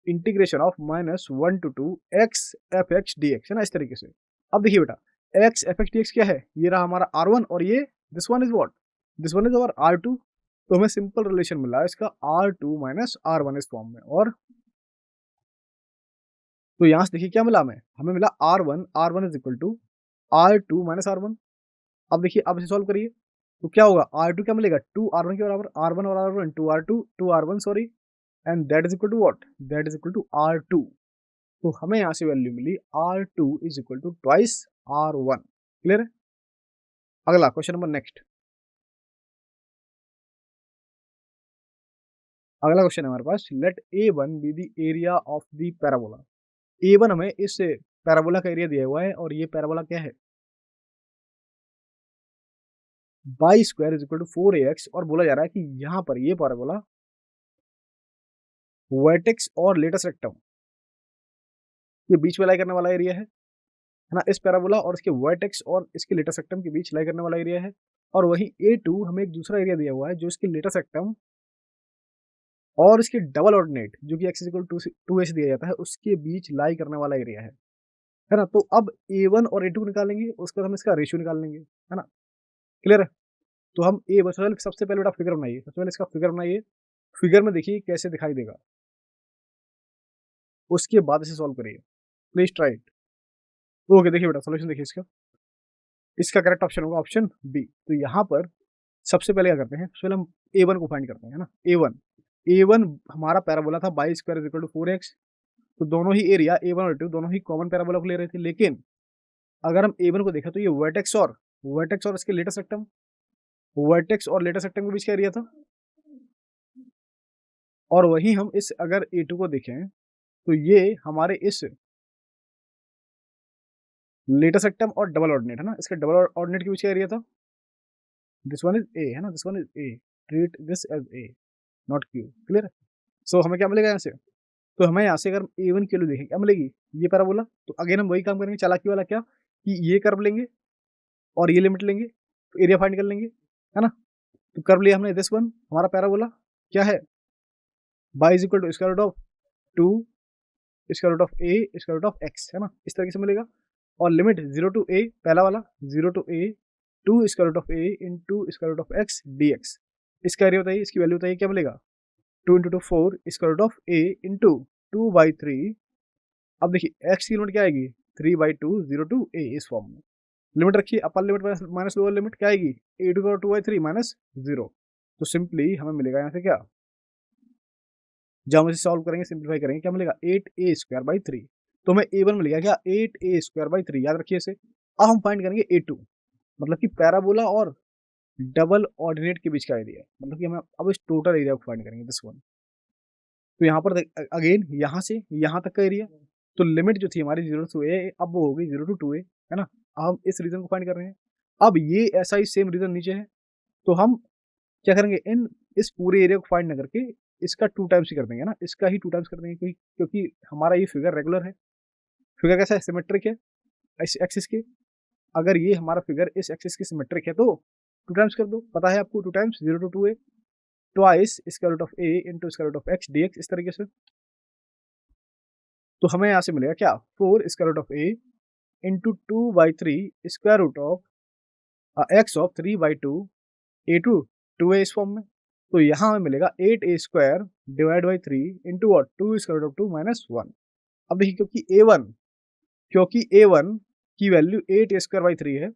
S1: Integration of -1 to 2 x f x dx है ना इस तरीके से। अब देखिए बेटा x f x dx क्या है? ये रहा हमारा R1 और ये this one is what? This one is our R2। तो हमें सिंपल रिलेशन मिला है इसका R2 माइनस R1 इस फॉर्म में। और तो यहाँ से देखिए क्या मिला हमें? हमें मिला R1 is equal to R2 minus R1। अब देखिए अब इसे सॉल्व करिए तो क्या होगा? R2 क्या मिलेगा? 2 R1 के बराबर, R1 और R1 2 R1 sorry, and that is equal to what? That is equal to R2। तो हमें यहाँ से वैल्यू मिली R2 is equal to twice R1। Clear है? अगला क्वेश्चन नंबर नेक्स्ट। अगला क्वेश्चन है हमारे पास, let A1 be the area of the parabola. A1 हमें इस पैराबोला का एरिया दिया हुआ है और ये पैराबोला क्या है? y square is equal to 4ax और बोला जा रहा है कि यहाँ पर ये पैराबोला वर्टेक्स और लेटस रेक्टम के बीच में लाई करने वाला एरिया है ना? इस पैराबोला और इसके वर्टेक्स और इसके लेटस रेक्टम के बीच लाई करने वाला एरिया है। और वही A2 हमें एक दूसरा एरिया दिया हुआ है जो इसके लेटस रेक्टम और इसके डबल ऑर्डिनेट जो कि x इक्वल टू ए से दिया जाता है उसके बीच लाई करने वाला एरिया है ना? तो अब A1 और A2 निकालेंगे, उसके बाद हम इसका रेशियो निकाल लेंगे, है ना? क्लियर है? तो हम सबसे पहले बेटा फिगर बनाइए, सबसे पहले इसका फिगर बनाइए। फिगर में देखिए कैसे दिखाई देगा, उसके बाद इसे सॉल्व करिए। Please try it. ओके देखिए बेटा सॉल्यूशन देखिए इसका। इसका करेक्ट ऑप्शन होगा ऑप्शन बी। तो यहाँ पर सबसे पहले क्या करते हैं? सबसे पहले हम A1 को फाइंड करते हैं, है ना? A1 हमारा पैराबोला था y square is equal to 4x। तो दोनों ही एरिया A1 और A2 दोनों ही कॉमन पैराबोला को ले रहे थे, लेकिन अगर हम A1 को देखें तो ये वर्टेक्स और इसके लेटेस्ट रेक्टम, वर्टेक्स और लेटेस्ट रेक्टम के बीच का एरिया था। और वहीं हम इस अगर A2 को देखें तो ये हमारे इस लेटेस्ट रेक्टम और डबल ऑर्डिनेट है ना, इसके डबल ऑर्डिनेट के बीच का एरिया था। दिस वन इज ए, है ना? This one is A, treat this as a not Q. Clear? So हमें क्या मिलेगा यहाँ से? तो हमें यहाँ से अगर A1 की वैल्यू देखें क्या मिलेगी? ये पैराबोला। तो अगेन हम वही काम करेंगे चालाकी वाला, क्या कि ये कर्व लेंगे और ये लिमिट लेंगे तो एरिया फाइंड कर लेंगे, है ना? तो कर्व लिया हमने, दिस वन हमारा पैराबोला क्या है? y is equal to square root of 2 square root of a square root of x, है ना? इस तरीके से मिलेगा। और लिमिट 0 टू a पहला वाला 0 to a 2 square root of a into square root of x dx। इसका एरिया बताइए, इसकी वैल्यू बताइए क्या मिलेगा? 2 into 2 4 square root of a into 2/3। अब देखिए x की लिमिट क्या आएगी? 3/2 0 टू a इस फॉर्म में। लिमिट रखिए, upper limit minus lower limit क्या आएगी? a to 2/3 minus 0। तो सिंपली हमें मिलेगा यहाँ से क्या? जब हम इसे सॉल्व करेंगे, सिंप्लीफाई करेंगे, क्या मिलेगा? 8a square by 3। तो हमें A1 मिल गया क्या? 8a स्क्वायर बाई 3, याद रखिए इसे। अब हम फाइंड करेंगे A2, मतलब कि पैराबोला और डबल ऑर्डिनेट के बीच का एरिया, मतलब कि हमें अब इस टोटल एरिया को फाइंड करेंगे, दिस वन। तो यहाँ पर अगेन यहाँ से यहाँ तक का एरिया, तो लिमिट जो थी हमारी 0 टू a अब वो हो गई 0 टू 2a, है ना? अब हम इस रीजन को फाइंड कर रहे हैं। अब ये ऐसा ही सेम रीजन नीचे है, तो हम क्या करेंगे? इस पूरे एरिया को फाइंड ना करके इसका 2 टाइम्स ही कर देंगे ना, इसका ही 2 टाइम्स कर देंगे, क्योंकि हमारा ये फिगर रेगुलर है। फिगर कैसा है? सिमेट्रिक है इस एक्सिस के। अगर ये हमारा फिगर इस एक्सिस की सिमेट्रिक है तो 2 टाइम्स कर दो। पता है आपको 2 times 0 to 2a twice square root of a into square root of x dx इस तरीके से। तो हमें यहाँ से मिलेगा क्या? 4 square root of a into 2/3 square root of x of 3/2 a2 2a इस फॉर्म में। तो यहाँ हमें मिलेगा 8a² divide by 3 into what 2 square root of 2 minus 1। अब देखिए क्योंकि a1 की वैल्यू 8a² बाई 3 है,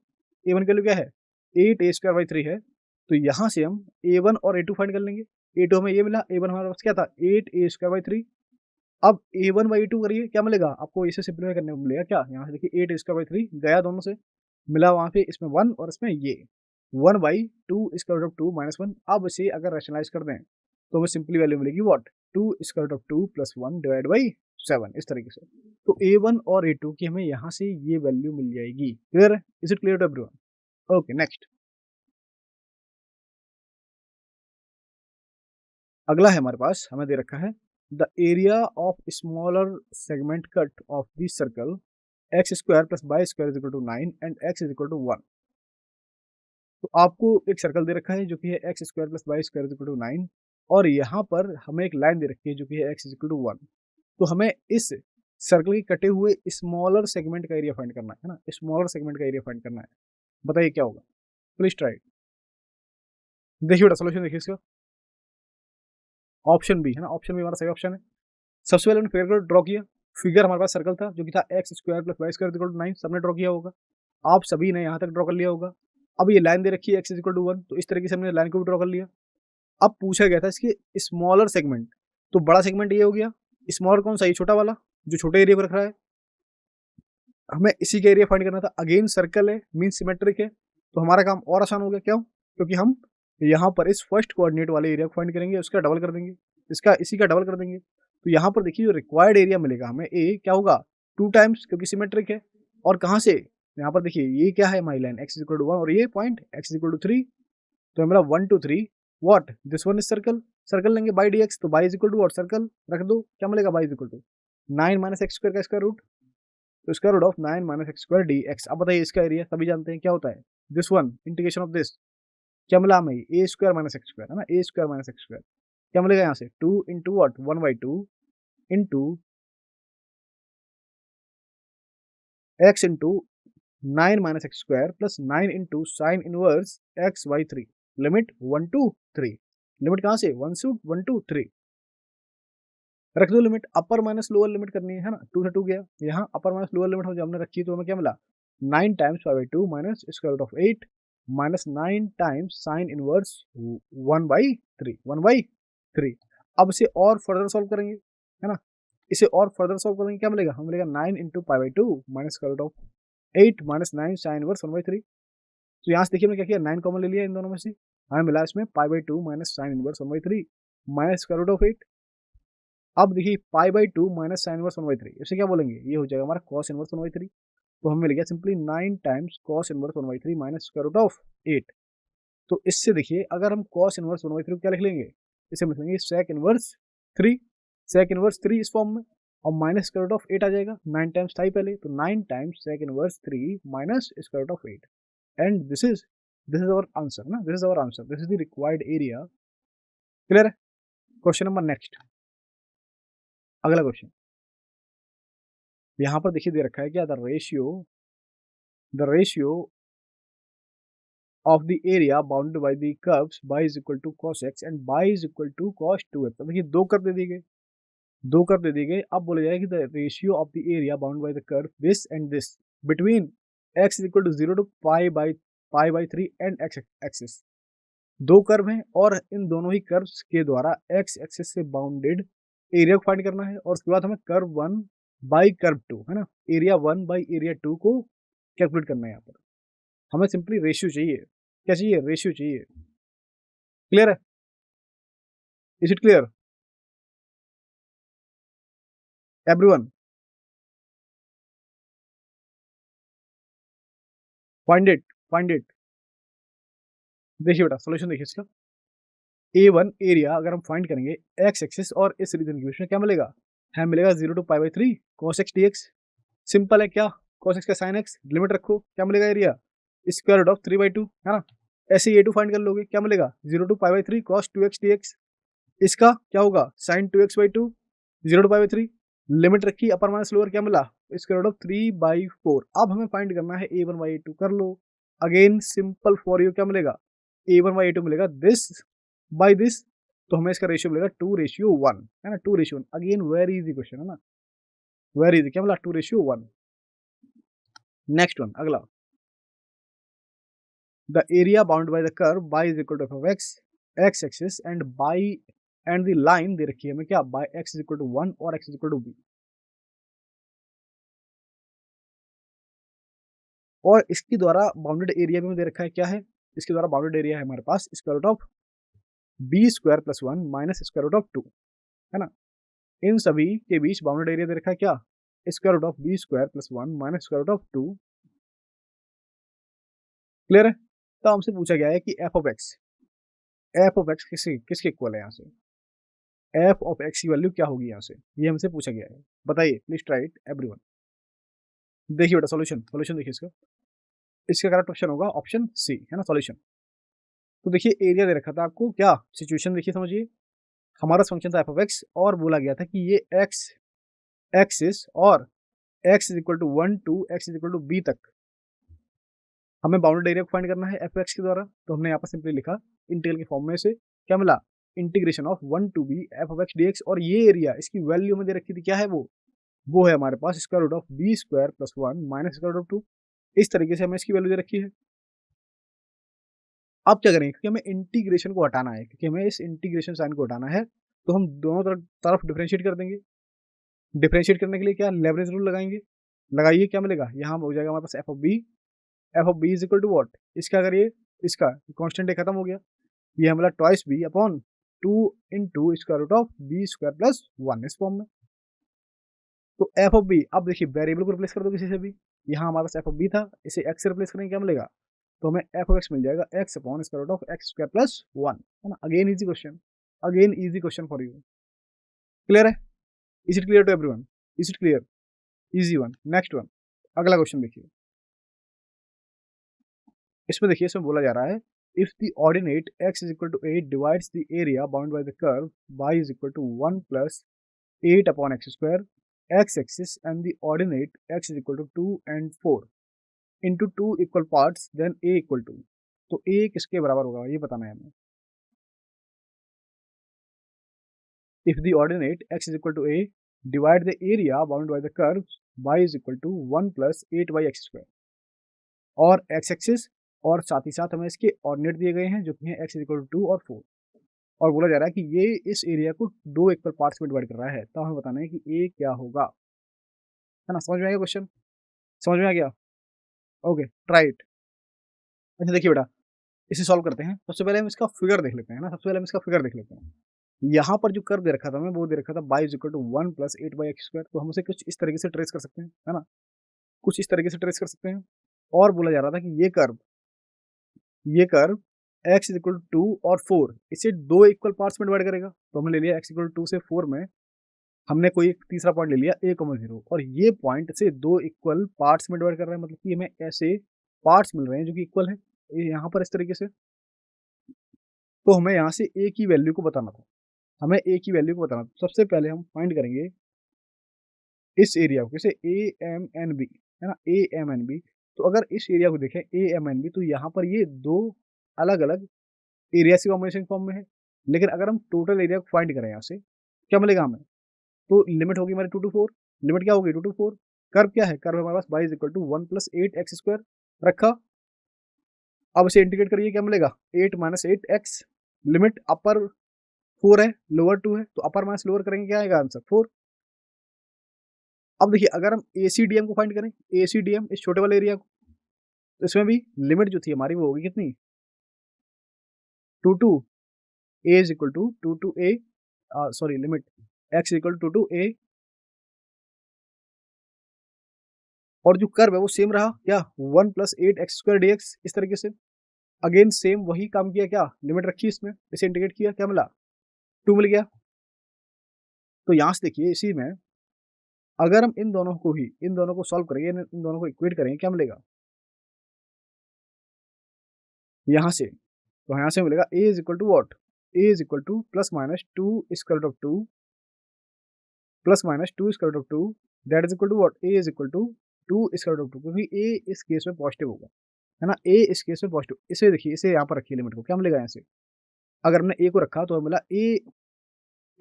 S1: a1 की वैल्यू क्या है 8a² बाई 3 है, तो यहाँ से हम a1 और a2 फाइंड कर लेंगे। a2 हमें ये मिला, a1 हमारे पास क्या था 8a² बाई 3। अब a1 बाई 2 करिए, क्या मिलेगा आपको, इसे सिंप्लीफाई करने को मिलेगा क्या, यहाँ से देखिए 8a² बाई 3 गया दोनों से, मिला वहाँ पे इसमें 1 और इसमें ये 1 by 2 square root of 2 minus 1। अब इसे अगर रैशनलाइज कर दें तो हमें सिंपली वैल्यू मिलेगी what 2 square root of 2 plus 1 divide by 7 इस तरीके से। तो a1 और a2 की हमें यहाँ से ये वैल्यू मिल जाएगी। क्लियर है? Is it clear to everyone? Okay next, अगला है हमारे पास, हमें दे रखा है the area of smaller segment cut off the circle x square plus Y square is equal to 9 and x is equal to 1। तो आपको एक सर्कल दे रखा है जो कि है x square plus Y square is equal to 9 और यहाँ पर हमें एक लाइन दे रखी है जो कि है एक्स इज इक्वल टू 1। तो हमें इस सर्कल के कटे हुए स्मॉलर सेगमेंट का एरिया फाइंड करना है ना, स्मॉलर सेगमेंट का एरिया फाइंड करना है। बताइए क्या होगा, प्लीज ट्राई। देखिए बेटा सोल्यूशन देखिए इसका, ऑप्शन बी है ना, ऑप्शन बी हमारा सही ऑप्शन है। सबसे पहले हमने फिगर को ड्रॉ किया, फिगर हमारे पास सर्कल था जो कि था x square plus Y square equal to 9, सबने ड्रॉ किया होगा, आप सभी ने यहाँ तक ड्रॉ कर लिया होगा। अब ये लाइन दे रखी है एक्स इक्वल टू 1, तो इस तरीके से हमने लाइन को भी ड्रॉ कर लिया। अब पूछा गया था इसके स्मॉलर सेगमेंट, तो बड़ा सेगमेंट ये हो गया, स्मॉलर कौन सा, ये छोटा वाला जो छोटे एरिया पर रख रहा है, हमें इसी का एरिया फाइंड करना था। अगेन सर्कल है मीन सिमेट्रिक है, तो हमारा काम और आसान हो गया, क्यों, क्योंकि हम यहाँ पर इस फर्स्ट कोऑर्डिनेट वाले एरिया को फाइंड करेंगे, उसका डबल कर देंगे, इसका इसी का डबल कर देंगे। तो यहाँ पर देखिए जो रिक्वायर्ड एरिया मिलेगा हमें ए क्या होगा 2 टाइम्स, क्योंकि सिमेट्रिक है। और कहाँ से, यहाँ पर देखिए ये क्या है हमारी लाइन एक्स इक्वल टू 1 और ये पॉइंट एक्स इक्वल टू 3, तो हमारा 1 2 3 what this one is circle, circle लेंगे बाई डी एक्स, तो y is equal to what circle रख दो, क्या मिलेगा y is equal to 9 minus x square का स्क्वायर रूट, तो square root of 9 minus x square d x. अब बताइए इसका एरिया सभी जानते हैं क्या होता है, this one integration of this, क्या मिला हमें a square minus x square है ना, a square minus x square, क्या मिलेगा यहाँ से 2 into what 1 by 2 into x into 9 minus x square plus 9 into sine inverse x by 3, limit 1 to 3, limit कहाँ से 1 टू 3 रख दो, limit upper minus lower limit करनी है ना, 2 से 2 गया, यहाँ अपर माइनस लोअर लिमिट जो हमने रखी तो हमें क्या मिला 9 times 5/2 minus square root of 8 minus 9 times sine inverse 1/3। अब इसे और फर्दर सॉल्व करेंगे है ना, इसे और फर्दर सॉल्व करेंगे, क्या मिलेगा हमें मिलेगा 9 into 5/2 minus square root of 8 minus 9 sine inverse 1/3। तो यहाँ से देखिए हमने क्या किया 9 कॉमन ले लिया इन दोनों में से, हमें मिला इसमें 5/2 minus sine inverse 1/3 minus square root of 8। अब देखिए पाई/2 माइनस साइन इनवर्स 1/3, इसे क्या बोलेंगे, ये हो जाएगा हमारा कॉस इनवर्स 1/3। तो हमें मिल गया simply 9 times cos inverse 1/3 minus square root of 8। तो इससे देखिए अगर हम कॉस इनवर्स 1/3 क्या लिख लेंगे, इसे हम लिख लेंगे सेक इनवर्स 3, सेक इनवर्स 3 इस फॉर्म में, और माइनस स्क्वायर रूट ऑफ 8 आ जाएगा, 9 टाइम्स था ही पहले, तो 9 times sec inverse 3 minus square root of 8 and this is our answer ना, this is our answer, this is the required area. Clear है? क्वेश्चन नंबर नेक्स्ट, अगला क्वेश्चन यहाँ पर देखिए दे रखा है क्या, the ratio of the area bounded by the curves y is equal to cos x and y is equal to cos 2x। अब देखिए दो कर्व दे दिए गए, दो कर्व दे दिए गए, अब बोला जाएगा कि the ratio of the area bound by the curve this and this between x is equal to 0 to pi by 3 and x axis. दो कर्व हैं और इन दोनों ही कर्व्स के द्वारा x एक्सिस से बाउंडेड एरिया को फाइंड करना है, और उसके बाद हमें कर्व 1 बाई कर्व 2 है ना, एरिया 1 बाई एरिया 2 को कैलकुलेट करना है। यहाँ पर हमें सिंपली रेशियो चाहिए, क्या चाहिए, रेशियो चाहिए। क्लियर है? Is it clear everyone? Find it देखिए बेटा सोल्यूशन देखिए इसका, A1 एरिया अगर हम फाइंड करेंगे एक्स एक्सिस और इस रीजन के बीच में क्या मिलेगा, हमें मिलेगा 0 टू पाई/3 cos x dx। सिंपल है, क्या cos x का sin x, लिमिट रखो, क्या मिलेगा एरिया स्क्वायर रूट ऑफ 3/2 है ना। ऐसे A2 फाइंड कर लोगे, क्या मिलेगा 0 टू पाई/3 cos 2x dx, इसका क्या होगा sin 2x/2 0 टू पाई/3, लिमिट रखी अपर माइनस लोअर, क्या मिला स्क्वायर रूट ऑफ 3/4। अब हमें फाइंड करना है A1 बाई A2, कर लो अगेन सिंपल फॉर यू, क्या मिलेगा A1/A2 मिलेगा दिस बाय दिस, तो हमें इसका रेशियो मिलेगा 2:1, है ना, 2:1। अगेन वेरी इजी क्वेश्चन है ना, वेरी इजी। क्या मिला? 2:1। नेक्स्ट वन, अगला, the area bound by the curve y is equal to F of x axis and by and the line दे रखी है हमें क्या, by x is equal to 1 और x is equal to b। और इसके द्वारा बाउंडेड एरिया भी हमें दे रखा है, क्या है? इसके द्वारा बाउंडेड एरिया है हमारे पास square root of B square plus 1 minus square root of 2, है ना। इन सभी के बीच बाउंडेड एरिया दे रखा है क्या, square root of B square plus 1 minus square root of 2। Clear है? तो हमसे पूछा गया है कि एफ ऑफ एक्स किसके किसके इक्वल है यहाँ से, एफ ऑफ एक्स की वैल्यू क्या होगी यहाँ से, ये हमसे पूछा गया है। बताइए, प्लीज ट्राई इट एवरीवन। देखिए बेटा, सॉल्यूशन सॉल्यूशन देखिए इसका। इसका करेक्ट ऑप्शन होगा ऑप्शन सी, है ना, सॉल्यूशन। तो देखिए एरिया दे रखा था आपको, क्या सिचुएशन देखिए, समझिए। हमारा फंक्शन था एफ ऑफ एक्स और बोला गया था कि ये एक्स एक्सिस और x is equal to 1 to x is equal to b तक हमें बाउंडेड एरिया को फाइंड करना है एफ एक्स के द्वारा। तो हमने यहाँ पर सिंपली लिखा इंटीग्रल के फॉर्म में से, क्या मिला, integration of 1 to B F of x D x. और ये एरिया इसकी वैल्यू में दे रखी थी, क्या है वो है हमारे पास square root of B square plus 1 minus square root of 2। इस तरीके से हमें इसकी वैल्यू दे रखी है। अब क्या करेंगे, क्योंकि हमें इंटीग्रेशन को हटाना है, क्योंकि हमें इस इंटीग्रेशन साइन को हटाना है, तो हम दोनों तरफ डिफरेंशिएट कर देंगे। डिफरेंशिएट करने के लिए क्या, लेवरेज रूल लगाएंगे। लगाइए, क्या मिलेगा, यहाँ हो जाएगा हमारे पास F of B is equal to what, इसका अगर ये इसका कॉन्स्टेंट खत्म हो गया, ये हमारा twice b upon 2 into square root of B square plus 1 इस फॉर्म में। तो एफ ऑफ बी, अब देखिए वेरिएबल को रिप्लेस कर दो किसी से भी। यहाँ हमारे पास एफ ऑफ बी था, इसे एक्स से रिप्लेस करेंगे, क्या मिलेगा, तो हमें एफ ऑफ एक्स मिल जाएगा X upon square root of x square plus 1, है ना। Again easy question, again easy question for you. Clear है? Is it clear to everyone? Is it clear? Easy one. Next one, अगला question देखिए। इसमें देखिए, इसमें बोला जा रहा है if the ordinate x is equal to 8 divides the area bound by the curve y is equal to 1 plus 8 upon x square x axis and the ordinate x is equal to 2 and 4 into 2 equal parts, then a equal to. तो a किसके बराबर होगा, ये बताना है हमें। If the ordinate x is equal to a divide the area bound by the curve y is equal to 1 plus 8y x square और x axis, और साथ ही साथ हमें इसके ऑर्डिनेट दिए गए हैं जो कि हैं x इज इक्वल टू 2 और 4। और बोला जा रहा है कि ये इस एरिया को 2 इक्वल पार्ट्स में डिवाइड कर रहा है, तो हमें बताना है कि ए क्या होगा, है ना। समझ में आ गया क्वेश्चन? समझ में आ गया? Okay, try it. अच्छा देखिए बेटा, इसे सॉल्व करते हैं। सबसे पहले हम इसका फिगर देख लेते हैं ना, सबसे पहले हम इसका फिगर देख लेते हैं। यहाँ पर जो कर्व दे रखा था हमें, वो दे रखा था y is equal to 1 plus 8/x²। तो हम उसे कुछ इस तरीके से ट्रेस कर सकते हैं, है ना, कुछ इस तरीके से ट्रेस कर सकते हैं। और बोला जा रहा था कि ये curve x is equal to 2 और 4 इसे 2 इक्वल पार्ट्स में डिवाइड करेगा। तो हमने ले लिया x इक्वल टू 2 से 4 में हमने कोई एक तीसरा पॉइंट ले लिया a,0, और ये पॉइंट से 2 इक्वल पार्ट्स में डिवाइड कर रहा है, मतलब कि हमें ऐसे पार्ट्स मिल रहे हैं जो कि इक्वल है, यहाँ पर इस तरीके से। तो हमें यहाँ से a की वैल्यू को बताना था, हमें a की वैल्यू को बताना था। सबसे पहले हम फाइंड करेंगे इस एरिया को, कैसे, AMNB, है ना, AMNB। तो अगर इस एरिया को देखें AMNB, तो यहाँ पर ये दो अलग अलग एरिया से कॉम्बिनेशन फॉर्म में है। लेकिन अगर हम टोटल एरिया को फाइंड करें यहाँ से, क्या मिलेगा हमें, तो लिमिट होगी हमारी 2 to 4। लिमिट क्या होगी, 2 to 4। कर्व क्या है, कर्व हमारे पास y is equal to 1 plus 8x² रखा। अब इसे इंटीग्रेट करिए, क्या मिलेगा, 8 माइनस 8x। लिमिट अपर 4 है, लोअर 2 है, तो अपर माइनस लोअर करेंगे, क्या आएगा आंसर 4। अब देखिए, अगर हम ACDM को फाइंड करें, ACDM इस छोटे वाले एरिया को, तो इसमें भी लिमिट जो थी हमारी वो होगी कितनी, 2 to a is equal to 2 to a, sorry, limit x equal to 2 to a, और जो कर्व है वो सेम रहा, क्या, 1 प्लस 8x² dx, इस तरीके से। अगेन सेम वही काम किया, क्या, लिमिट रखी इसमें, इसे इंटीग्रेट किया, क्या मिला, 2 मिल गया। तो यहाँ से देखिए, इसी में अगर हम इन दोनों को सॉल्व करेंगे, इन दोनों को इक्वेट करेंगे, क्या मिलेगा यहाँ से, तो यहाँ से मिलेगा a is equal to what, a is equal to plus minus 2 square root of 2 plus minus 2 square root of 2, that is equal to what, a is equal to 2 square root of 2, क्योंकि a इस case में positive होगा। है ना? ए इस case में positive, इसे देखिए, इसे यहाँ पर रखिए लिमिट को, क्या मिलेगा यहाँ से? अगर हमने ए को रखा तो हमें मिला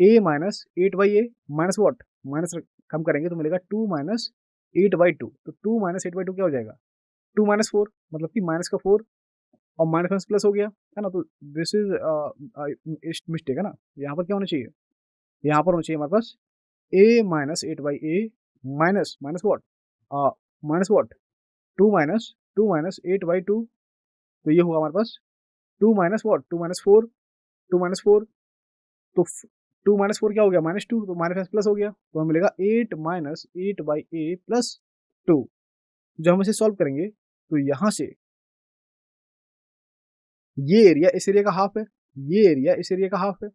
S1: A minus 8/a minus what? Minus कम करेंगे तो मिलेगा 2 माइनस 8/2, तो 2 माइनस 8/2 क्या हो जाएगा? 2 माइनस 4, मतलब कि माइनस का 4 और माइनस माइनस प्लस हो गया, है ना? तो दिस इज मिस्टेक, है ना? यहाँ पर क्या होना चाहिए? यहाँ पर होना चाहिए हमारे पास a minus 8/a minus minus what? Minus what? 2 minus 8/2, तो ये हुआ हमारे पास 2 माइनस व्हाट? 2 माइनस 4, 2 माइनस 4, तो 2 माइनस 4 क्या हो गया? माइनस 2, तो माइनस प्लस हो गया, तो हमें मिलेगा 8 माइनस 8/a प्लस 2। जब हम इसे सॉल्व करेंगे तो यहाँ से ये एरिया इस एरिया का हाफ है, ये एरिया इस एरिया का हाफ है,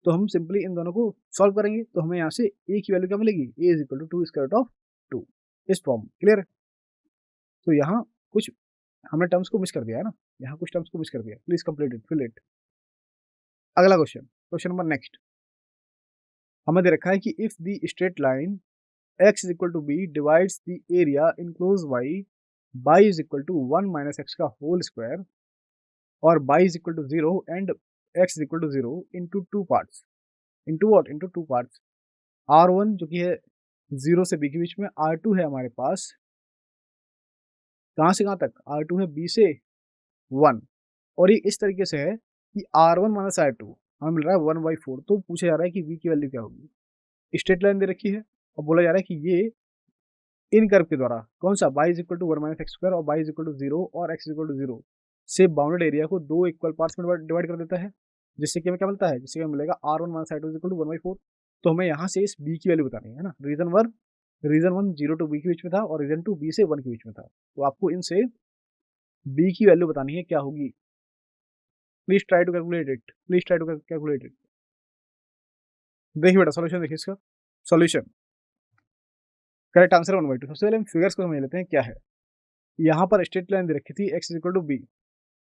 S1: तो हम सिंपली इन दोनों को सॉल्व करेंगे तो हमें यहाँ से a की वैल्यू क्या मिलेगी? a is equal to 2 square root of 2, इस फॉर्म, क्लियर है? तो यहाँ कुछ हमने टर्म्स को मिस कर दिया है ना, यहाँ कुछ टर्म्स को मिस कर दिया, please complete it, fill it. अगला क्वेश्चन, क्वेश्चन नंबर नेक्स्ट, हमें दे रखा है कि if the straight line x is equal to b divides the area enclosed by is equal to 1 minus x का whole square और y is equal to 0 and x is equal to 0 into two parts, into what? into two parts, r1 जो कि है 0 से b के बीच में, r2 है हमारे पास कहाँ से कहाँ तक? r2 है b से 1, और ये इस तरीके से है कि r1 माइनस r2 हमें मिल रहा है 1/4, तो पूछा जा रहा है कि v की वैल्यू क्या होगी? स्ट्रेट लाइन दे रखी है और बोला जा रहा है कि ये इन कर्व के द्वारा कौन सा? y is equal to 1 minus x square और y इज इक्वल टू 0 और x इज इक्वल टू 0 से बाउंडेड एरिया को दो इक्वल पार्ट्स में डिवाइड कर देता है, जिससे कि हमें क्या मिलता है? जिससे हमें मिलेगा r1 minus r2 is equal to 1/4। तो हमें यहाँ से इस b की वैल्यू बतानी है ना। रीजन वन 0 टू b के बीच में था और रीजन टू b से 1 के बीच में था, तो आपको इनसे b की वैल्यू बतानी है क्या होगी। Please try to calculate it, please try to calculate it. देखिए बेटा सॉल्यूशन देखिए इसका, सॉल्यूशन करेक्ट आंसर 1/2। सबसे पहले हम फिगर्स को समझ लेते हैं क्या है। यहाँ पर स्ट्रेट लाइन दे रखी थी x is equal to b,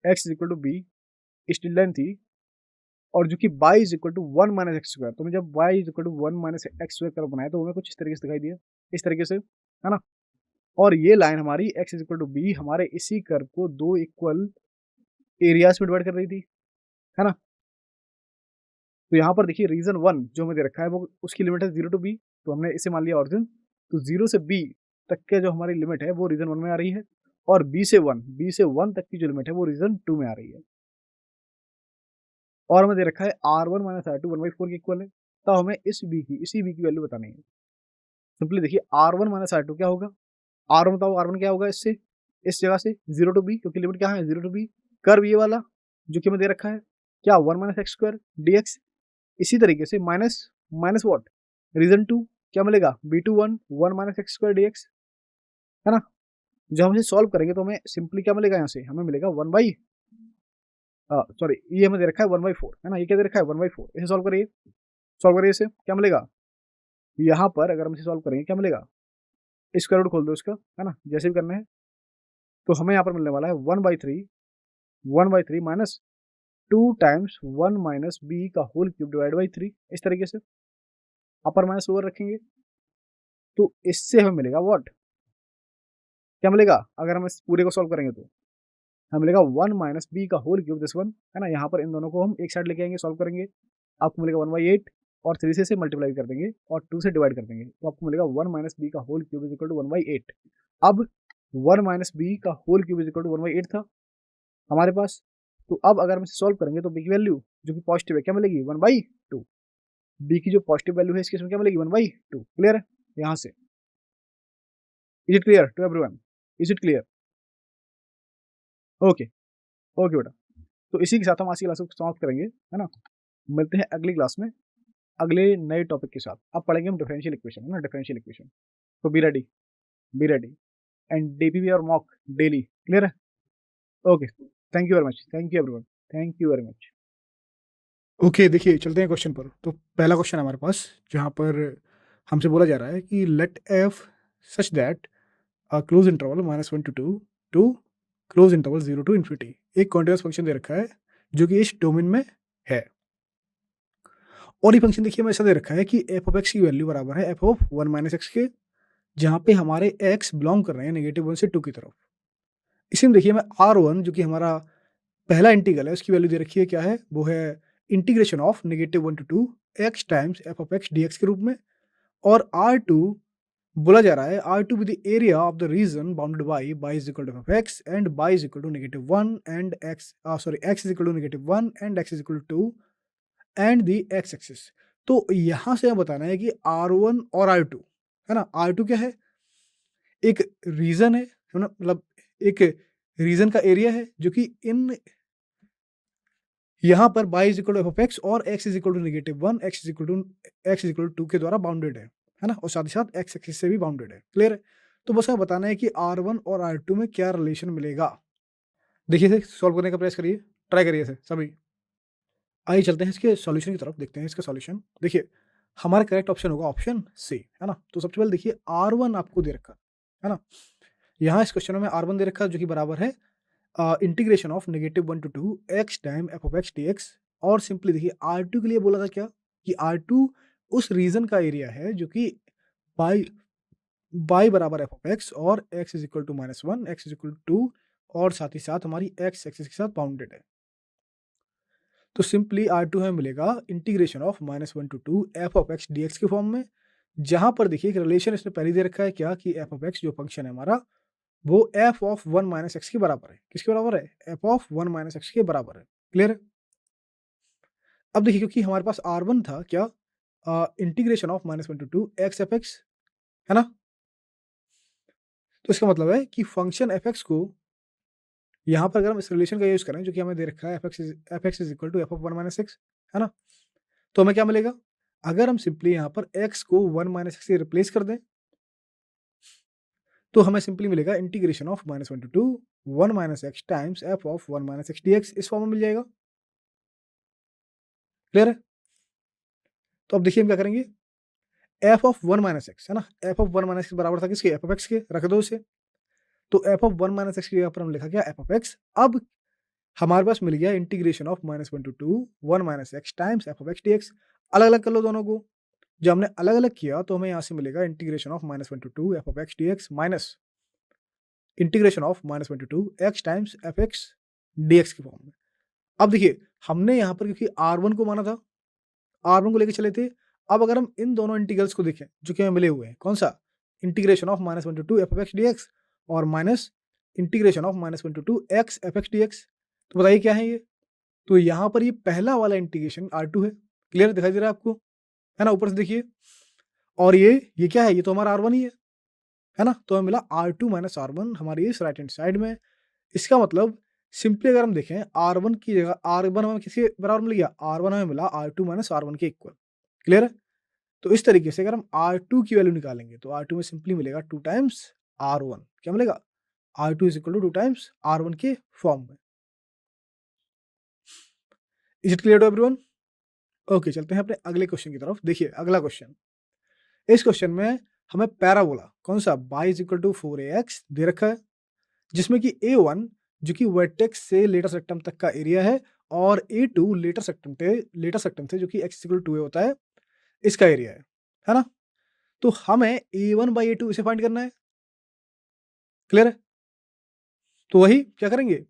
S1: x is equal to b straight line थी, और जो कि y is equal to 1 minus x square, तो मैं जब y is equal to 1 minus x square curve बनाया तो हमें कुछ इस तरीके से दिखाई दिया, इस तरीके से, है ना। और ये लाइन हमारी x is equal to b हमारे इसी कर्व को दो इक्वल एरियाज में डिवाइड कर रही थी, है ना। तो यहाँ पर देखिए रीजन वन जो हमें दे रखा है वो उसकी लिमिट है 0 टू b, तो हमने इसे मान लिया ऑरिजिन, तो 0 से b तक के जो हमारी लिमिट है वो रीजन वन में आ रही है, और b से 1 तक की जो लिमिट है वो रीजन टू में आ रही है, और हमें दे रखा है r1 माइनस r2 1/4 के इक्वल है, तो हमें इसी b की वैल्यू बतानी है। सिंपली देखिए r1 माइनस r2 क्या होगा? r1 बताओ, r1 क्या होगा इससे, इस जगह से 0 टू b, क्योंकि लिमिट क्या है 0 टू b, कर्व ये वाला जो कि हमें दे रखा है क्या 1 माइनस एक्स स्क्वायर dx, इसी तरीके से minus minus what? Region two क्या मिलेगा? b21 1 minus x square dx, है ना। जब हम इसे सॉल्व करेंगे तो हमें सिंपली क्या मिलेगा? यहाँ से हमें मिलेगा 1 बाई सॉरी ये हमें दे रखा है 1/4, है ना। ये क्या दे रखा है? 1/4। इसे सॉल्व करिए इसे, क्या मिलेगा? यहाँ पर अगर हम इसे सॉल्व करेंगे क्या मिलेगा? स्क्वायर रूट खोल दो इसका, है ना, जैसे भी करना है। तो हमें यहाँ पर मिलने वाला है 1/3 माइनस 2 टाइम्स 1 माइनस बी का होल क्यूब डिवाइड बाई 3, इस तरीके से अपर माइनस लोअर रखेंगे, तो इससे हमें मिलेगा व्हाट? क्या मिलेगा अगर हम इस पूरे को सॉल्व करेंगे? तो हमें मिलेगा 1 माइनस बी का होल क्यूब दिस वन, है ना। यहाँ पर इन दोनों को हम एक साइड लेके आएंगे, सॉल्व करेंगे, आपको मिलेगा 1/8 और 3 से मल्टीप्लाई कर देंगे और 2 से डिवाइड कर देंगे, तो आपको मिलेगा 1 माइनस बी का whole cube is equal to 1/8। अब 1 माइनस बी का whole cube is equal to 1/8 था हमारे पास, तो अब अगर हम इसे सॉल्व करेंगे तो बी की वैल्यू जो कि पॉजिटिव है क्या मिलेगी? 1/2। बी की जो पॉजिटिव वैल्यू है इसके इसमें क्या मिलेगी? 1/2। क्लियर है यहाँ से? Is it clear to everyone? Is it clear? Okay, okay बेटा। तो इसी के साथ हम आज की क्लास को समाप्त करेंगे, है ना। मिलते हैं अगली क्लास में अगले नए टॉपिक के साथ। अब पढ़ेंगे हम डिफरेंशियल इक्वेशन, है ना, डिफरेंशियल इक्वेशन। तो बी रेडी एंड डीपीवी और मॉक डेली, क्लियर है? Okay, thank you very much, thank you everyone, thank you very much.
S2: Okay देखिए चलते हैं क्वेश्चन पर। तो पहला क्वेश्चन हमारे पास जहाँ पर हमसे बोला जा रहा है कि let f such that a close interval -1 to 2 to close interval 0 to infinity, एक कॉन्टिन्यूस फंक्शन दे रखा है जो कि इस डोमेन में है, और ये फंक्शन देखिए हमें ऐसा दे रखा है कि एफ ऑफ एक्स की वैल्यू बराबर है एफ ऑफ 1 माइनस एक्स के, जहाँ पे हमारे एक्स बिलोंग कर रहे हैं -1 से 2 की तरफ। इसी में देखिए मैं R1 जो कि हमारा पहला इंटीग्रल है उसकी वैल्यू दे रखी है, क्या है वो है integration of -1 to 2 x times f of x dx के रूप में, और R2 बोला जा रहा है R2 with the area of the region bounded by y is equal to f of x and y is equal to -1 and x is equal to -1 and x is equal to 2 and the x axis. तो यहाँ से हमें बताना है कि R1 और R2 है ना, R2 क्या है, एक रीजन है ना, मतलब एक रीजन का एरिया है जो कि इन यहाँ पर y is equal to f of x और x is equal to -1, x is equal to 2 के द्वारा बाउंडेड है ना, और साथ ही साथ x एक्सिस से भी बाउंडेड है। क्लियर है? तो बस हमें बताना है कि R1 और R2 में क्या रिलेशन मिलेगा। देखिए इसे सॉल्व करने का प्रयास करिए, ट्राई करिए इसे सभी। आइए चलते हैं इसके सॉल्यूशन की तरफ, देखते हैं इसका सॉल्यूशन। देखिए हमारा करेक्ट ऑप्शन होगा ऑप्शन सी, है ना। तो सबसे पहले देखिए R1 आपको दे रखा है ना, यहाँ इस क्वेश्चन में R1 दे रखा है जो कि बराबर है integration of -1 to 2 x time f of x dx, और सिंपली देखिए R2 के लिए बोला था क्या कि R2 उस रीजन का एरिया है जो कि y बराबर f ऑफ x और x is equal to -1, x is equal to 2 और साथ ही साथ हमारी x एक्सिस के साथ बाउंडेड है। तो सिंपली R2 हमें मिलेगा integration of -1 to 2 f of x dx के फॉर्म में, जहां पर देखिए एक रिलेशन इसने पहले दे रखा है क्या कि f ऑफ x जो फंक्शन है हमारा वो f ऑफ 1 माइनस एक्स के बराबर है। किसके बराबर है? f ऑफ 1 माइनस एक्स के बराबर है। क्लियर है? अब देखिए क्योंकि हमारे पास R1 था क्या, integration of -1 to 2 x F x, है ना। तो इसका मतलब है कि फंक्शन एफ एक्स को यहाँ पर अगर हम इस रिलेशन का यूज करें जो कि हमें दे रखा है f x is equal to F of 1 minus x, है ना, तो हमें क्या मिलेगा अगर हम सिंपली यहाँ पर x को 1 माइनस एक्स से रिप्लेस कर दें, तो हमें सिंपली मिलेगा integration of -1 to 2 1 minus x times F of 1 minus x dx, इस फॉर्म में मिल जाएगा। क्लियर है? तो अब देखिए हम क्या करेंगे, एफ ऑफ 1 माइनस एक्स, है ना, एफ ऑफ 1 माइनस एक्स बराबर था किसके, एफ ऑफ एक्स के, रख दो इसे। तो एफ ऑफ 1 माइनस एक्स के यहाँ पर हम लिखा गया एफ ऑफ एक्स। अब हमारे पास मिल गया integration of -1 to 2 1 minus x times F of x dx। अलग अलग कर लो दोनों को, जब हमने अलग अलग किया तो हमें यहाँ से मिलेगा integration of -1 to 2 f of x dx minus integration of -1 to 2 x times F x dx के फॉर्म में। अब देखिए हमने यहाँ पर क्योंकि R1 को माना था, R1 को लेके चले थे। अब अगर हम इन दोनों इंटीग्रल्स को देखें जो कि हमें मिले हुए हैं, कौन सा, integration of -1 to 2 f of x dx और minus integration of -1 to 2 x F x dx, तो बताइए क्या है ये। तो यहाँ पर ये पहला वाला इंटीग्रेशन R2 है। क्लियर दिखाई दे रहा है आपको, है ना, ऊपर से देखिए। और ये क्या है, ये तो हमारा R1 ही है ना। तो हमें मिला R2 माइनस R1 हमारी इस राइट हैंड साइड में। इसका मतलब सिंपली अगर हम देखें R1 की जगह R1 हमें किसके बराबर मिल गया, R1 हमें मिला R2 माइनस R1 के इक्वल। क्लियर है? तो इस तरीके से अगर हम R2 की वैल्यू निकालेंगे तो R2 में सिंपली मिलेगा 2 टाइम्स R1। क्या मिलेगा, R2 is equal to 2 times R1 के फॉर्म में। Is it clear to everyone? Okay चलते हैं अपने अगले क्वेश्चन की तरफ। देखिए अगला क्वेश्चन, इस क्वेश्चन में हमें पैराबोला कौन सा y is equal to 4ax दे रखा है, जिसमें कि A1 जो कि वर्टेक्स से लेटर सेक्टम तक का एरिया है और A2 लेटर सेक्टम से जो कि x इक्वल टू 2a होता है इसका एरिया है ना। तो हमें A1 बाई A2 इसे फाइंड करना है। क्लियर है? तो वही क्या करेंगे,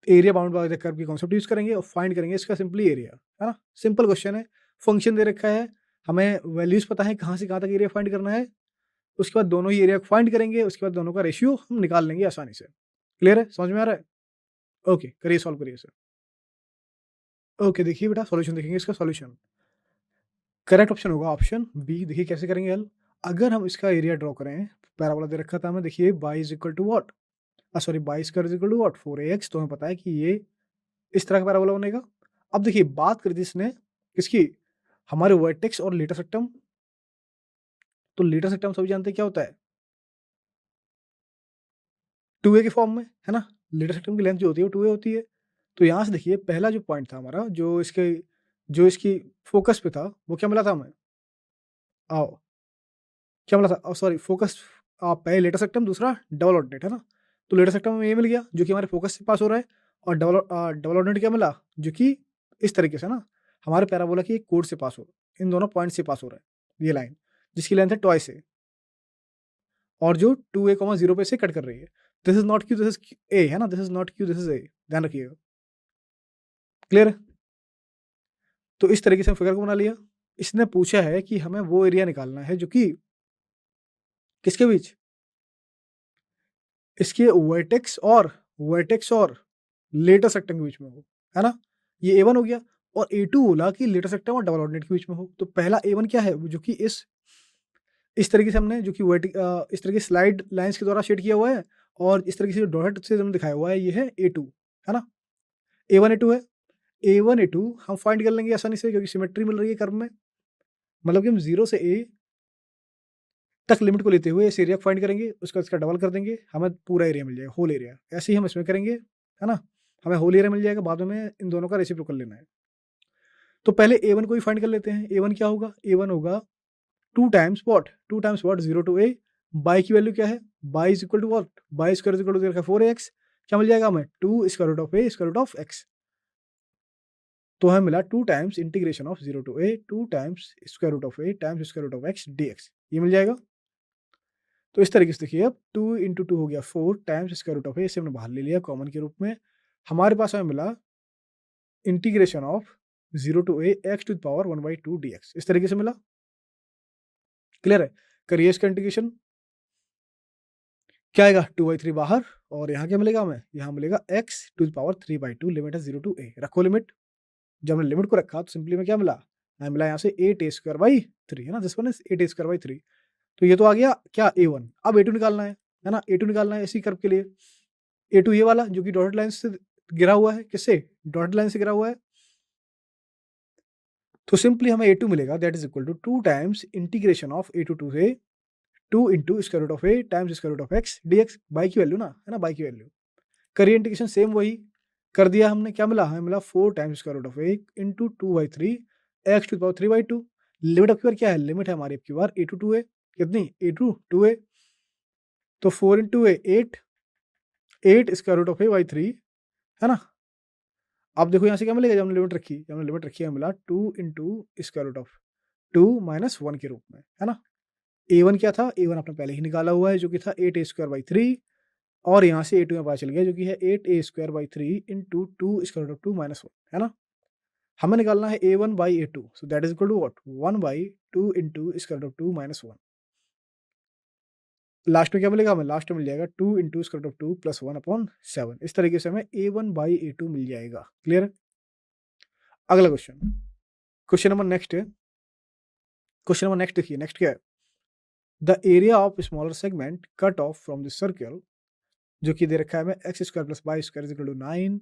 S2: area bound by the curve की कॉन्सेप्ट यूज करेंगे और फाइंड करेंगे इसका सिंपली एरिया, है ना। सिंपल क्वेश्चन है, फंक्शन दे रखा है, हमें वैल्यूज पता है कहाँ से कहाँ तक एरिया फाइंड करना है। उसके बाद दोनों ही एरिया फाइंड करेंगे, उसके बाद दोनों का रेशियो हम निकाल लेंगे आसानी से। क्लियर है, समझ में आ रहा है? ओके करिए, सॉल्व करिए सर। ओके देखिए बेटा सॉल्यूशन देखेंगे, इसका सॉल्यूशन करेक्ट ऑप्शन होगा ऑप्शन बी। देखिए कैसे करेंगे हल, अगर हम इसका एरिया ड्रॉ करें, पैराबोला दे रखा था हमें, देखिए y is equal to what, sorry y square is equal to what 4ax, तो हमें पता है कि ये इस तरह का पैराबोला बनेगा। अब देखिए बात कर दी इसने किसकी, हमारे वर्टेक्स और लेटर सेक्टम। तो लेटर सेक्टम सभी जानते हैं क्या होता है, 2a के फॉर्म में, है ना। लेटर सेक्टम की लेंथ जो होती है वो 2a होती है। तो यहाँ से देखिए पहला जो पॉइंट था हमारा, जो इसकी फोकस पे था, वो क्या मिला था हमें, आओ क्या मिला था, सॉरी फोकस, पहले लेटर सेक्टम, दूसरा डबल ऑर्डिनेट, है ना। तो लेटर सेक्टम में ये मिल गया जो कि हमारे फोकस से पास हो रहा है, और डबल ऑर्डिनेट क्या मिला जो कि इस तरीके से ना हमारे पैराबोला की एक कोड से पास हो, इन दोनों पॉइंट से पास हो रहा है ये लाइन, जिसकी लेंथ है ट्वाइस है और जो 2a, 0 पे से कट कर रही है। This is not Q, this is A, है ना, this is not Q, this is a, ध्यान रखिएगा। क्लियर है? तो इस तरीके से हम फिगर को बना लिया। इसने पूछा है कि हमें वो एरिया निकालना है जो कि किसके बीच, इसके वर्टेक्स और लेटर सेक्टर के बीच में हो, है ना। ये A1 हो गया, और A2 बोला कि लेटर सेक्टर और डबल ऑर्डिनेट के बीच में हो। तो पहला A1 क्या है, जो कि इस तरीके से हमने जो कि इस तरीके स्लाइड लाइंस के द्वारा शेड किया हुआ है, और इस तरीके से डॉट से हमने दिखाया हुआ है, ये है A2, है ना। A1 A2 है, A1 A2 हम फाइंड कर लेंगे आसानी से, क्योंकि सिमेट्री मिल रही है कर्व में। मतलब कि हम 0 से A तक लिमिट को लेते हुए इस एरिया को फाइंड करेंगे, उसका इसका डबल कर देंगे, हमें पूरा एरिया मिल जाएगा, होल एरिया। ऐसे ही हम इसमें करेंगे, है ना, हमें होल एरिया मिल जाएगा। बाद में हमें इन दोनों का रेसिप्रोकल लेना है। तो पहले A1 को ही फाइंड कर लेते हैं। A1 क्या होगा, A1 होगा 2 times what, 2 times what, 0 to A। Y की वैल्यू क्या है, y is equal to what, y square is equal to 4x। क्या मिल जाएगा हमें, 2 square root of A square root of x। तो हमें मिला 2 times integration of 0 to A, 2 times square root of A times square root of x dx, ये मिल जाएगा। तो इस तरीके से देखिए, अब 2 इंटू 2 हो गया 4 टाइम्स स्क्वायर रूट ऑफ ए, इसे हमने बाहर ले लिया कॉमन के रूप में। हमारे पास हमें मिला integration of 0 to a x to the power 1/2 dx, इस तरीके से मिला। क्लियर है? करिए इसका इंटीग्रेशन, क्या आएगा 2/3 बाहर, और यहाँ क्या मिलेगा हमें, यहाँ मिलेगा x to the power 3/2, limit है 0 टू a, रखो लिमिट। जब हमने लिमिट को रखा तो सिंपली में क्या मिला, हमें मिला यहाँ से 8a² 3, है ना, दिस वन इज 8a² 3। तो ये तो आ गया क्या, A1। अब A2 निकालना है ना, A2 निकालना है इसी कर्व के लिए। A2 ये वाला जो कि डॉटेड लाइन से घिरा हुआ है, किससे, डॉटेड लाइन से घिरा हुआ है। तो सिंपली हमें A2 मिलेगा, that is equal to 2 times integration of A2 to से 2 into square root of A times square root of x dx, by की वैल्यू ना, है ना, बाई की वैल्यू। करिए इंटीग्रेशन, सेम वही कर दिया हमने। क्या मिला, हमें मिला 4 times square root of A into 2/3 x to the power 3/2। Limit अब की बार क्या है, लिमिट है हमारी अब की बार A2 टू A, कितनी, A2 टू A। तो 4 into A 8 square root of A/3, है ना। अब देखो यहाँ से क्या मिलेगा, जब हमने लिमिट रखी, हमें मिला 2 into square root of 2 minus 1 के रूप में, है ना। A1 क्या था, A1 आपने पहले ही निकाला हुआ है, जो कि था 8a² 3, और यहाँ से A2 में पता चल गया, जो कि है 8a² 3 into 2 square root of 2 minus 1, है ना। हमें निकालना है A1 by A2, so that is equal to what, 1/2 into square root of 2 minus 1। Last में क्या मिलेगा हमें, लास्ट में मिल जाएगा 2 into square root of 2 plus 1/7। इस तरीके से हमें A1 बाई A2 मिल जाएगा। क्लियर है? अगला क्वेश्चन, क्वेश्चन नंबर नेक्स्ट है, क्वेश्चन नंबर नेक्स्ट देखिए, नेक्स्ट क्या है, the area of smaller segment cut off from the circle, जो कि दे रखा है हमें x² plus y² is equal to 9।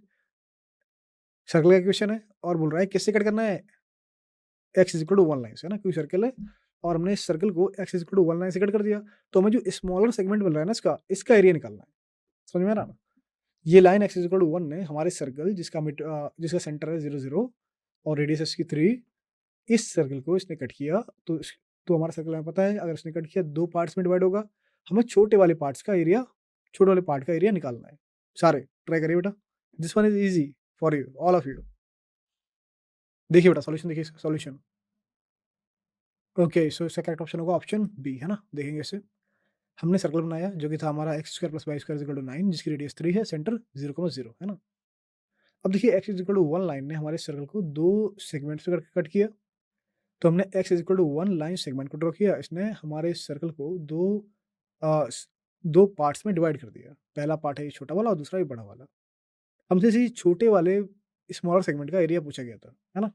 S2: Circle का क्वेश्चन है, और बोल रहा है किससे कट करना है, x is equal to 1 line से, है ना, क्योंकि सर्कल है, और हमने इस सर्कल को x is equal to 1 line से कट कर दिया। तो हमें जो स्मॉलर सेगमेंट मिल रहा है ना, इसका एरिया निकालना है। समझ में आ रहा है ना? ये line x is equal to 1 ने हमारे सर्कल जिसका सेंटर है 0 0 और रेडियस इसकी 3, इस सर्कल को इसने कट किया। तो हमारा सर्कल हमें पता है, अगर इसने कट किया 2 पार्ट्स में डिवाइड होगा। हमें छोटे वाले पार्ट का एरिया निकालना है। सारे ट्राई करिए बेटा, this one is easy for you, all of you. देखिए बेटा सॉल्यूशन, देखिए सॉल्यूशन। ओके, सो इसका करेक्ट ऑप्शन होगा ऑप्शन बी, है ना। देखेंगे इसे, हमने सर्कल बनाया जो कि था हमारा x² plus y² is equal to 9, जिसकी रेडियस 3 है, सेंटर 0,0, है ना। अब देखिए x is equal to 1 line ने हमारे सर्कल को 2 सेगमेंट्स में कट किया। तो हमने x is equal to 1 line segment को ड्रॉ किया, इसने हमारे सर्कल को दो पार्ट्स में डिवाइड कर दिया। पहला पार्ट है ये छोटा वाला, और दूसरा ये बड़ा वाला। हमसे इसी छोटे वाले स्मॉलर सेगमेंट का एरिया पूछा गया था, है ना।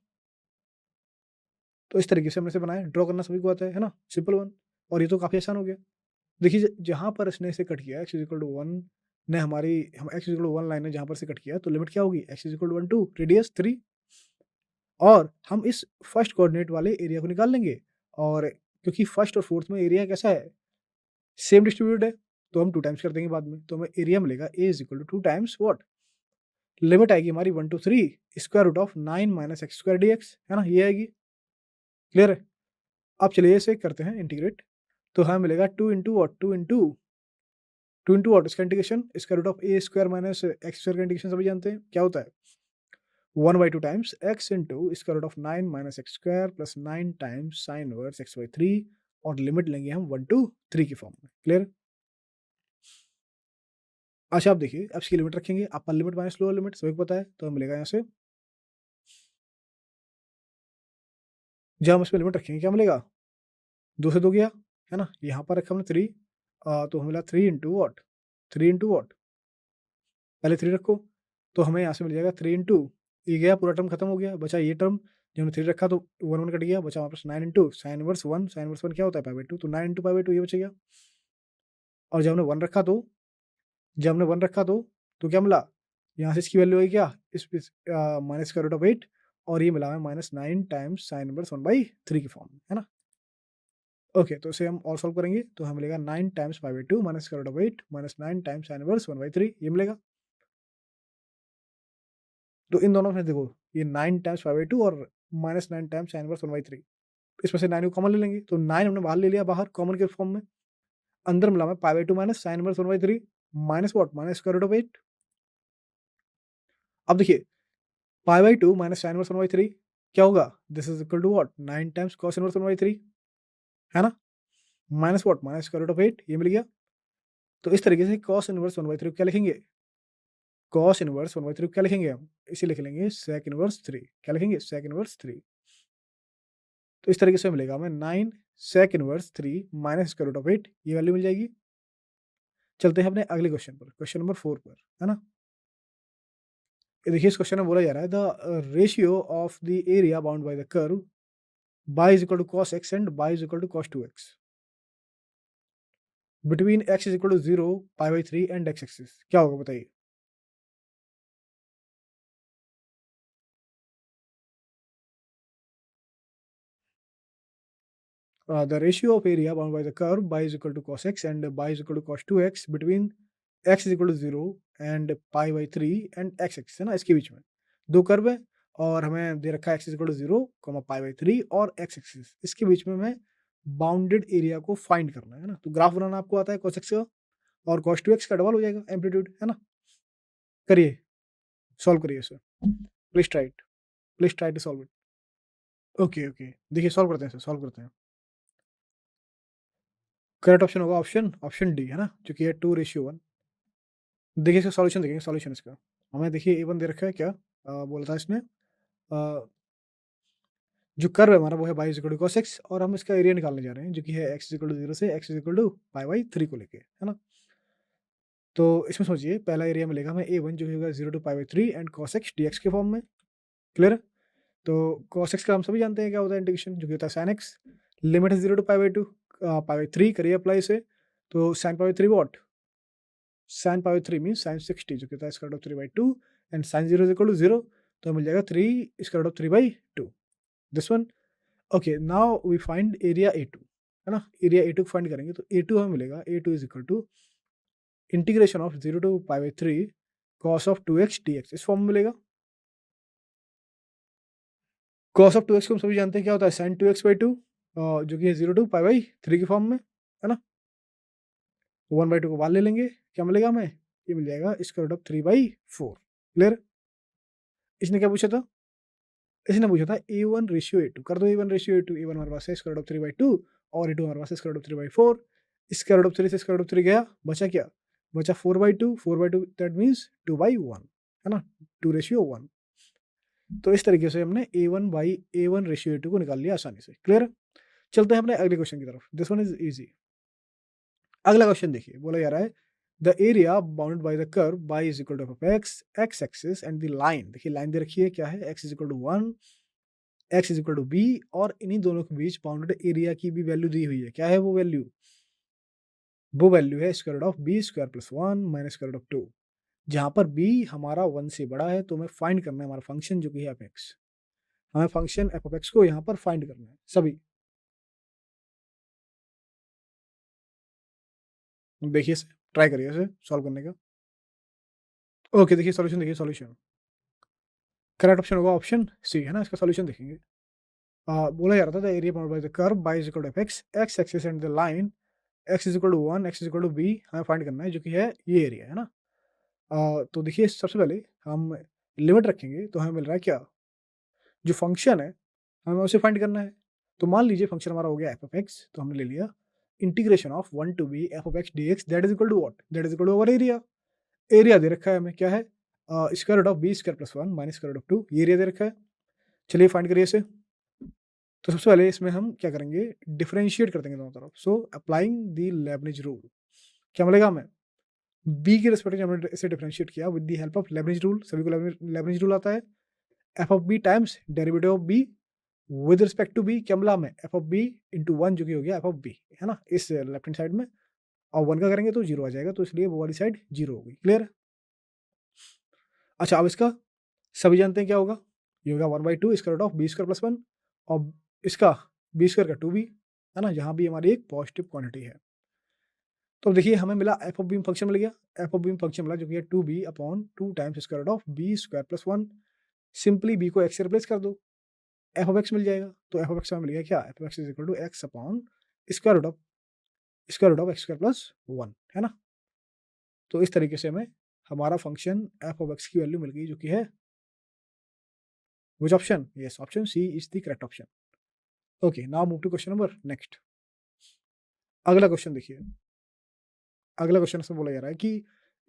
S2: तो इस तरीके से हमने इसे बनाया, ड्रॉ करना सभी को आता है ना, सिंपल वन। और ये तो काफ़ी आसान हो गया। देखिए जहाँ पर इसने इसे कट किया, x इज इक्वल टू 1 ने x is equal to 1 line ने जहाँ पर से कट किया, तो लिमिट क्या होगी, x is equal to 1 to radius 3, और हम इस फर्स्ट कोऑर्डिनेट वाले एरिया को निकाल लेंगे। और क्योंकि फर्स्ट और फोर्थ में एरिया कैसा है, सेम डिस्ट्रीब्यूटेड है, तो हम 2 टाइम्स कर देंगे बाद में, तो हमें एरिया मिलेगा a is equal to 2 times what, limit आएगी हमारी 1 to 3 square root of 9 minus x² dx, है ना, ये आएगी। क्लियर है? अब चलिए इसे करते हैं इंटीग्रेट। तो हमें मिलेगा 2 इंटू व्हाट, 2 इंटू व्हाट, इसका integration square root of a² minus x² का इंटीग्रेशन सभी जानते हैं क्या होता है, 1/2 times x into square root of 9 minus x² plus 9 times sine inverse x/3, और लिमिट लेंगे हम 1 टू 3 की फॉर्म में। क्लियर? अच्छा आप देखिए एक्स की लिमिट रखेंगे, अपर लिमिट माइनस लोअर लिमिट सभी को पता है, तो हमें मिलेगा यहाँ से जब हम इसमें लिमिट रखेंगे क्या मिलेगा, 2 से 2 गया, है ना? यहाँ पर रखा हमने 3 तो हमें मिला 3 इंटू व्हाट? 3 into what? पहले 3 रखो, तो हमें यहाँ से मिल जाएगा 3 इंटू ये गया पूरा टर्म खत्म हो गया, बचा ये टर्म, जब हमने 3 रखा तो 1 1 कट गया, बचा हमारे पास 9 into sine inverse 1, sine inverse 1 क्या होता है पाई बाई 2, तो 9 इंटू पाई बाई 2 ये बचेगा। और जब हमने 1 रखा तो जब हमने 1 रखा तो क्या मिला? यहाँ से इसकी वैल्यू आई क्या? इस माइनस स्क्वायर रूट ऑफ 8 और ये मिला हमें -9 टाइम्स साइन इनवर्स 1/3 की फॉर्म में, है ना? ओके, तो इसे हम और सॉल्व करेंगे तो हमें मिलेगा 9 times pi by 2 minus square root of 8 -9 times sine inverse 1/3 ये मिलेगा। तो इन दोनों में देखो ये 9 टाइम्स पाई बाई 2 और -9 टाइम्स साइन इनवर्स 1/3 इसमें से 9 को कॉमन ले लेंगे, तो 9 हमने बाहर ले लिया बाहर कॉमन के फॉर्म में। अंदर मिला हमें pi by 2 minus sine inverse 1/3 minus what? Minus square root of 8। अब देखिए pi by 2 minus sine inverse 1/3 क्या होगा? This is equal to what? 9 times cos inverse 1/3 है ना? Minus what? Minus square root of 8 ये मिल गया। तो इस तरीके से कॉस इनवर्स 1/3 क्या लिखेंगे? कॉस इनवर्स 1/3 क्या लिखेंगे हम? इसे लिख लेंगे सेक इनवर्स 3। क्या लिखेंगे? Sec inverse 3। तो इस तरीके से मिलेगा हमें 9 sec inverse 3 minus square root of 8 ये वैल्यू मिल जाएगी। चलते हैं अपने अगले क्वेश्चन पर, क्वेश्चन नंबर 4 पर, है ना? ये देखिए इस क्वेश्चन में बोला जा रहा है the ratio of the area bound by the curve y is equal to cos x and y is equal to cos 2x between x is equal to 0 pi by 3 and x axis क्या होगा बताइए? The ratio of area bound by the curve y is equal to cos x and y is equal to cos 2x between x is equal to 0 and pi by 3 and x axis है ना, इसके बीच में दो curve है और हमें दे रखा है x is equal to 0 pi by 3 और x एक्सिस इसके बीच में हमें बाउंडेड एरिया को फाइंड करना है ना। तो ग्राफ बनाना आपको आता है cos x का और cos 2x का डबल हो जाएगा एम्पलीट्यूड, है ना? करिए, सॉल्व करिए इसे, please try to solve it. Okay okay, देखिए सॉल्व करते हैं इसे, सॉल्व करते हैं। करेक्ट ऑप्शन होगा ऑप्शन डी, है ना, जो कि है 2:1। देखिए इसका सॉल्यूशन देखेंगे, सॉल्यूशन इसका हमें देखिए ए वन दे रखा है क्या बोला था इसने जो कर्व है हमारा वो है y equal to cos x और हम इसका एरिया निकालने जा रहे हैं जो कि है x इक्वल टू 0 से x equal to pi by 3 को लेके, है ना? तो इसमें सोचिए पहला एरिया मिलेगा हमें ए वन जो कि होगा 0 to pi by 3 and cos x dx के फॉर्म में, क्लियर है? तो cos x का हम सभी जानते हैं क्या होता है इंटीग्रेशन जो कि होता है sin x, लिमिट है 0 to pi by 2 pi by 3 करिए अप्लाई से, तो sin pi by 3 what? sin power 3 means sin 60 जो कहता है square root of 3 by 2 and sin 0 is equal to 0 तो मिल जाएगा 3 square root of 3 by 2 this one. Okay now we find area A2, है ना? एरिया A2 फाइंड करेंगे तो A2 हमें मिलेगा A2 is equal to integration of 0 to pi by 3 cos of 2x dx इस फॉर्म में मिलेगा। cos ऑफ 2x को हम सभी जानते हैं क्या होता है sin 2x बाई 2 जो कि है 0 टू पाई बाई 3 की फॉर्म में, है ना? 1 बाई 2 को बाहर ले लेंगे, क्या मिलेगा हमें? ये मिल जाएगा square root of 3 by 4, clear? इसने क्या पूछा था? इसने पूछा था A1 रेशियो A2 कर दो A1 रेशियो A2 A1 हमारे पास है स्क्वायर रूट ऑफ 3 बाई 2 और A2 हमारे पास है square root of 3 by 4 square root of 3 से स्क्वायर रूट ऑफ 3 गया बचा क्या? बचा 4 बाई 2 दैट मीन्स 2 बाई 1, है ना? 2 रेशियो 1। तो इस तरीके से हमने A1 रेशियो A2 को निकाल लिया आसानी से, क्लियर? चलते हैं अपने अगले क्वेश्चन की तरफ, दिस वन इज इजी। अगला क्वेश्चन देखिए बोला जा रहा है the area bounded by the curve y is equal to x axis and the line, देखिए लाइन दे रखी है क्या है x is equal to 1 x is equal to b और इन्हीं दोनों के बीच बाउंडेड एरिया की भी वैल्यू दी हुई है, क्या है वो वैल्यू? वो वैल्यू है square root of B square plus 1 minus square root of 2 जहां पर b हमारा 1 से बड़ा है तो हमें फाइंड करना है हमारा फंक्शन जो कि है एफ एक्स, हमें फंक्शन एफ ऑफ एक्स को यहाँ पर फाइंड करना है सभी। देखिए ट्राई करिए इसे सॉल्व करने का। ओके देखिए सॉल्यूशन देखिए सॉल्यूशन करेक्ट ऑप्शन होगा ऑप्शन सी, है ना? इसका सॉल्यूशन देखेंगे बोला जा रहा था the area bound by the curve y is equal to x x axis and the line x is equal to 1 x is equal to b हमें फाइंड करना है जो कि है ये एरिया, है ना? तो देखिए सबसे पहले हम लिमिट रखेंगे तो हमें मिल रहा है क्या? जो फंक्शन है हमें उसे फाइंड करना है। तो मान लीजिए फंक्शन हमारा हो गया एफ ऑफ एक्स तो हमने ले लिया integration of 1 to B F of x D X that is equal to what? That is equal to our area. Area दे रखा है हमें, क्या है? Square root of B square plus 1 minus square root of 2, ये area दे रखा है। चलिए फाइंड करिए इसे। तो सबसे पहले इसमें हम क्या करेंगे, डिफरेंशिएट कर देंगे दोनों तरफ। So applying the Lebanese rule, क्या मिलेगा हमें? बी के रिस्पेक्ट में हमने इसे डिफरेंशिएट किया with the help of Leibniz rule. सभी को लेबनिज रूल आता है। F of b times derivative of b with respect to b, क्या मिला हमें? F of b into one, जो कि हो गया एफ ऑफ बी, है ना, इस लेफ्ट हैंड साइड में। और वन का करेंगे तो जीरो आ जाएगा, तो इसलिए वो वाली साइड जीरो होगी। क्लियर है? अच्छा, अब इसका सभी जानते हैं क्या होगा, ये होगा 1/2 square root of B square plus 1, और इसका बी स्क्वायर का 2b, है ना, जहाँ भी हमारी एक पॉजिटिव क्वांटिटी है। तो अब देखिए हमें मिला एफ ऑफ बी फंक्शन मिल गया, एफ ऑफ बी फंक्शन मिला जो कि है 2b upon 2 times square root of B square plus 1। Simply b को एक्स से रिप्लेस कर दो, एफ ऑफ एक्स मिल जाएगा। तो एफ ऑफ एक्स हमें मिल गया क्या? F of x is equal to x upon square root of x square plus 1, है ना। तो इस तरीके से हमें हमारा फंक्शन एफ ऑफ एक्स की वैल्यू मिल गई, जो कि है which option? Yes, option C is the correct option. Okay, now move to question number next. अगला क्वेश्चन देखिए। अगला क्वेश्चन इसमें बोला जा रहा है कि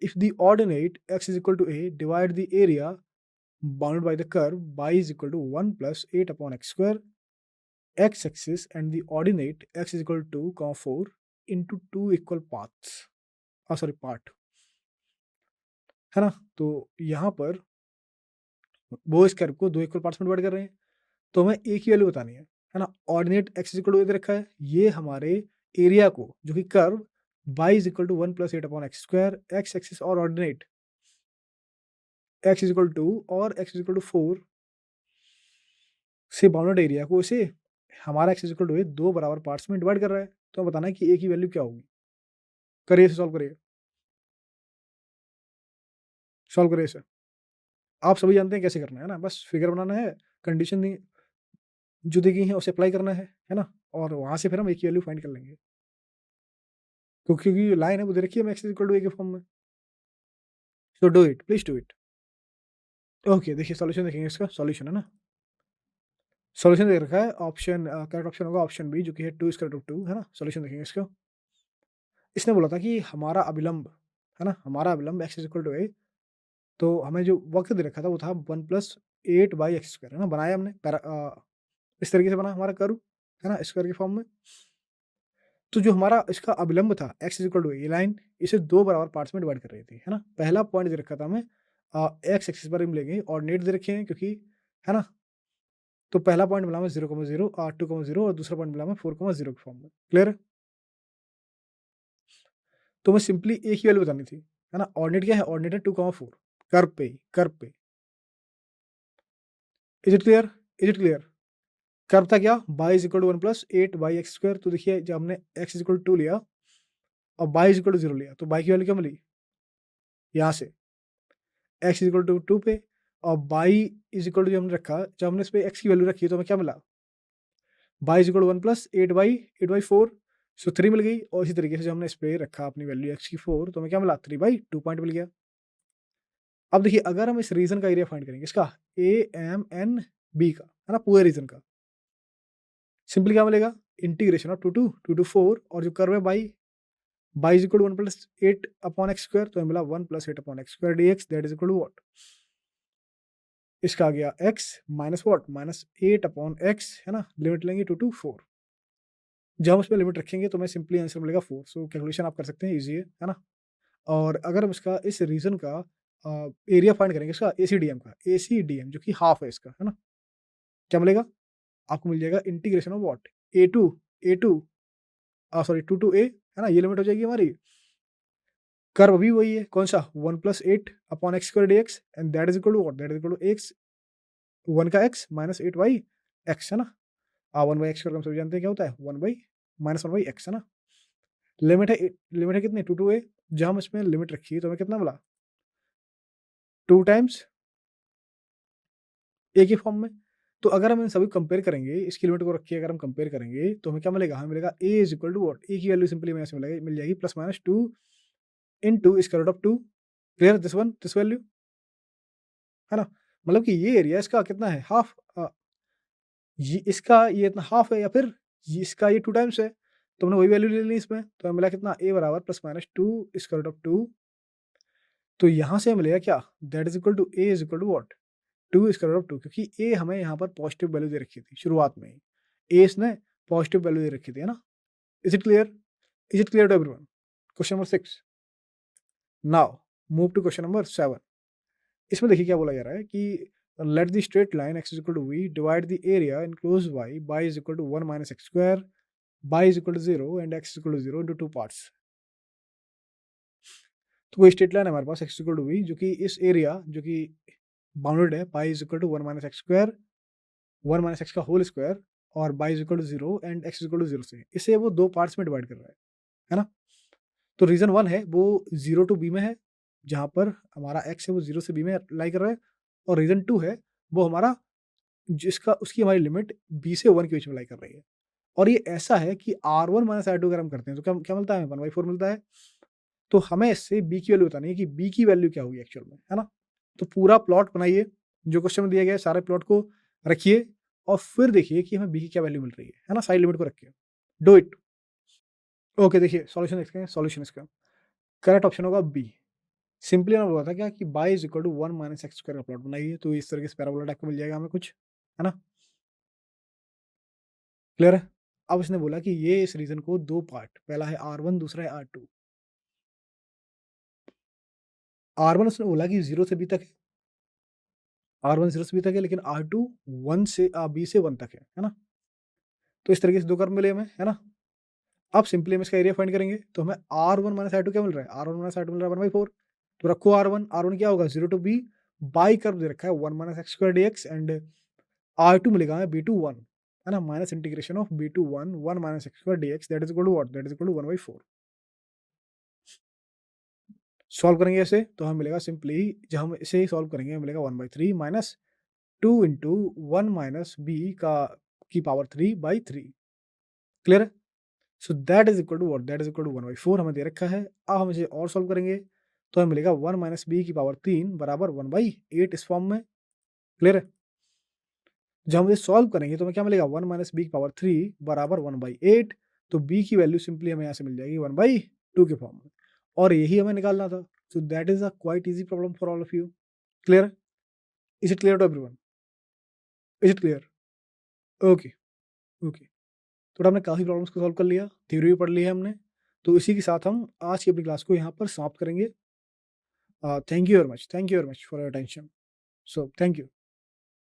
S2: if the ordinate x is equal to a divide the area bounded by the curve y is equal to 1 plus 8 upon x square, x axis and the ordinate x is equal to 4 into 2 equal parts, sorry part, है ना। तो यहाँ पर वो इस curve को 2 equal parts में divide कर रहे हैं, तो हमें एक ही वैल्यू बतानी है ना। Ordinate x is equal to दे रखा है, ये हमारे एरिया को, जो कि curve y is equal to 1 plus 8 upon x square, X axis और ordinate x is equal to और x इज इक्वल टू 4 से बाउंडेड एरिया को इसे हमारा x इज इक्वल टू 2 बराबर पार्ट्स में डिवाइड कर रहा है। तो हमें बताना है कि एक ही वैल्यू क्या होगी। करिए इसे, सॉल्व करिए, सॉल्व करिए इसे। आप सभी जानते हैं कैसे करना है ना, बस फिगर बनाना है, कंडीशन जो दी गई है उसे अप्लाई करना है ना, और वहां से फिर हम एक ही वैल्यू फाइंड कर लेंगे, क्योंकि लाइन है वो दे रखी है x is equal to a के फॉर्म में। So do it, please do it. Okay, देखिए सॉल्यूशन देखेंगे, इसका सॉल्यूशन है ना, सॉल्यूशन दे रखा है ऑप्शन, करेक्ट ऑप्शन होगा ऑप्शन बी, जो कि है 2 स्क्वायर रूट 2, है ना। सॉल्यूशन देखेंगे इसका। इसने बोला था कि हमारा अविलंब, है ना, हमारा अविलंब x is equal to a, तो हमें जो वक्त दे रखा था वो था 1 प्लस 8 बाई एक्स स्क्वायर, है ना। बनाया हमने इस तरीके से बना हमारा कर्व, है ना, स्क्वायर के फॉर्म में। तो जो हमारा इसका अविलंब था x इज इक्वल टू ये लाइन इसे 2 बराबर पार्ट्स में डिवाइड कर रही थी, है ना। पहला पॉइंट दे रखा था हमें x एक्सिस पर हम लेंगे, ऑर्डिनेट दे रखे हैं क्योंकि, है ना। तो पहला पॉइंट मिला हमें 0,0 2,0 और दूसरा पॉइंट मिला हमें 4,0 के फॉर्म में। क्लियर है? तो हमें सिंपली एक ही वैल्यू बतानी थी, है ना। ऑर्डिनेट क्या है? ऑर्डिनेट है 2,4, कर्व पे ही, कर्व पे। Is it clear? Is it clear? Curve था क्या? y is equal to 1 plus 8 by x square. तो देखिए जब हमने x इज इक्वल टू 2 लिया और y इज इक्वल टू 0 लिया, तो y की वैल्यू क्या मिली? यहाँ से x इज इक्वल टू 2 पे, और y इज इक्वल टू जो हमने रखा, जब हमने इस पे x की वैल्यू रखी तो हमें क्या मिला? y is equal to 1 plus 8/4, so 3 मिल गई। और इसी तरीके से जब हमने इस पे रखा अपनी वैल्यू x की 4, तो हमें क्या मिला? 3/2 पॉइंट मिल गया। अब देखिए अगर हम इस रीजन का एरिया फाइंड करेंगे, इसका AMNB का, है ना, पूरे रीजन का, सिंपली क्या मिलेगा? इंटीग्रेशन ऑफ 2 to 4, और जो कर्व है y is equal to 1 plus 8 upon x square, तो हमें मिला 1 plus 8 upon x square dx, that is equal to what? इसका आ गया x minus what? Minus 8 upon x, है ना। लिमिट लेंगे 2 to 4, जब हम इसमें लिमिट रखेंगे तो हमें सिंपली आंसर मिलेगा 4। सो कैलकुलेशन आप कर सकते हैं, ईजी है ना। और अगर हम इसका इस रीजन का एरिया फाइंड करेंगे, इसका एसीडीएम जो कि हाफ है इसका, है ना, क्या मिलेगा? आपको मिल जाएगा integration of what? A to sorry 2 to a, है ना, ये लिमिट हो जाएगी हमारी। कर्व अभी वही है, कौन सा? 1 plus 8 upon x square dx, and that is equal to what? That is equal to x 1 का x माइनस 8 बाई एक्स, है ना। 1 बाई एक्स स्क्वायर हम सभी जानते हैं क्या होता है? 1 बाई माइनस 1 बाई एक्स, है ना। लिमिट है कितनी? 2 to a, जब हम इसमें लिमिट रखी तो हमें कितना मिला? 2 टाइम्स a के फॉर्म में। तो अगर हम इन सभी कंपेयर करेंगे, इसकी लिमिट को रख के अगर हम कंपेयर करेंगे, तो हमें क्या मिलेगा? हमें मिलेगा a is equal to what? a की वैल्यू सिंपली हमें ऐसे मिल जाएगी plus minus 2 into square root of 2। Clear this one, this value, है ना। मतलब कि ये एरिया इसका कितना है? हाफ। ये इसका ये इतना हाफ है, या फिर इसका ये 2 टाइम्स है, तो हमने वही वैल्यू ले ली इसमें। तो हमें मिला कितना? a बराबर plus minus 2 square root of 2 तो यहाँ से हमें मिलेगा क्या, that is equal to a is equal to what, 2 square of 2, क्योंकि ए हमें यहाँ पर पॉजिटिव वैल्यू दे रखी थी शुरुआत में ही, ए इसने पॉजिटिव वैल्यू दे रखी थी, है ना। Is it clear, is it clear to everyone? Question number 6। Now move to question number 7। इसमें देखिए क्या बोला जा रहा है कि let the straight line x is equal to v divide the area enclose y is equal to 1 minus x square, y is equal to 0 and x is equal to 0 into 2 parts. तो कोई straight line है हमारे पास x equal to v, जो कि इस area जो कि bounded है y is equal to 1 minus x square, 1 minus x का होल स्क्वायर, और y is equal to 0 and x is equal to 0 से इसे वो दो पार्ट्स में डिवाइड कर रहा है ना। तो रीजन 1 है वो 0 टू b में है, जहां पर हमारा x है वो 0 से b में लाई कर रहा है, और रीजन 2 है वो हमारा जिसका उसकी हमारी लिमिट b से 1 के बीच में लाई कर रही है। और ये ऐसा है कि r1 माइनस r2 अगर हम करते हैं तो क्या क्या मिलता है, 1/4 मिलता है। तो हमें इससे b की वैल्यू बतानी है कि b की वैल्यू क्या होगी एक्चुअल में, है ना। तो पूरा प्लॉट बनाइए, जो क्वेश्चन में दिया गया है सारे प्लॉट को रखिए, और फिर देखिए कि हमें b की क्या वैल्यू मिल रही है ना, साइड लिमिट को रखिए। Do it. ओके, देखिए सॉल्यूशन देखते हैं। सॉल्यूशन इसका करेक्ट ऑप्शन होगा बी। सिंपली मैंने बोला था क्या कि y is equal to 1 minus x square का प्लॉट बनाइए, तो इस तरीके से पैराबोला टाइप का मिल जाएगा हमें कुछ, है ना। क्लियर है। अब इसने बोला कि ये इस रीजन को दो पार्ट, पहला है r1 दूसरा है r2। r1 उसने बोला कि 0 से b तक है, r1 0 से b तक है, लेकिन r2 1 से b से 1 तक है ना। तो इस तरीके से दो कर्व मिले हमें, है ना। अब सिंपली हम इसका एरिया फाइंड करेंगे, तो हमें r1 माइनस r2 क्या मिल रहा है, r1 माइनस r2 मिल रहा है 1/4। तो रखो r1 क्या होगा 0 टू b, बाई कर्व दे रखा है 1 minus x square dx, and r2 मिलेगा हमें b टू 1, है ना, minus integration of b to 1 1 minus x square dx, that is equal to what, that is equal to 1/4। Solve करेंगे ऐसे तो हमें मिलेगा सिंपली, जब हम इसे ही सॉल्व करेंगे मिलेगा 1/3 माइनस 2 इंटू 1 माइनस b का की पावर 3/3। क्लियर है। So that is equal to what, that is equal to 1/4 हमें दे रखा है। अब हम इसे और सॉल्व करेंगे तो हमें मिलेगा 1 माइनस बी की पावर 3 बराबर 1/8 इस फॉर्म में। क्लियर है। जब हम इसे सॉल्व करेंगे तो हमें क्या मिलेगा, 1 माइनस बी की पावर 3 बराबर 1/8। तो b की वैल्यू सिंपली हमें यहाँ से मिल जाएगी 1/2 के फॉर्म में, और यही हमें निकालना था। So that is a quite easy problem for all of you. Clear. Is it clear to everyone? Is it clear? Okay. Okay, तो हमने काफ़ी प्रॉब्लम्स को सॉल्व कर लिया, थ्योरी भी पढ़ ली है हमने। तो इसी के साथ हम आज की अपनी क्लास को यहाँ पर समाप्त करेंगे। Thank you very much, thank you very much for your attention. So thank you.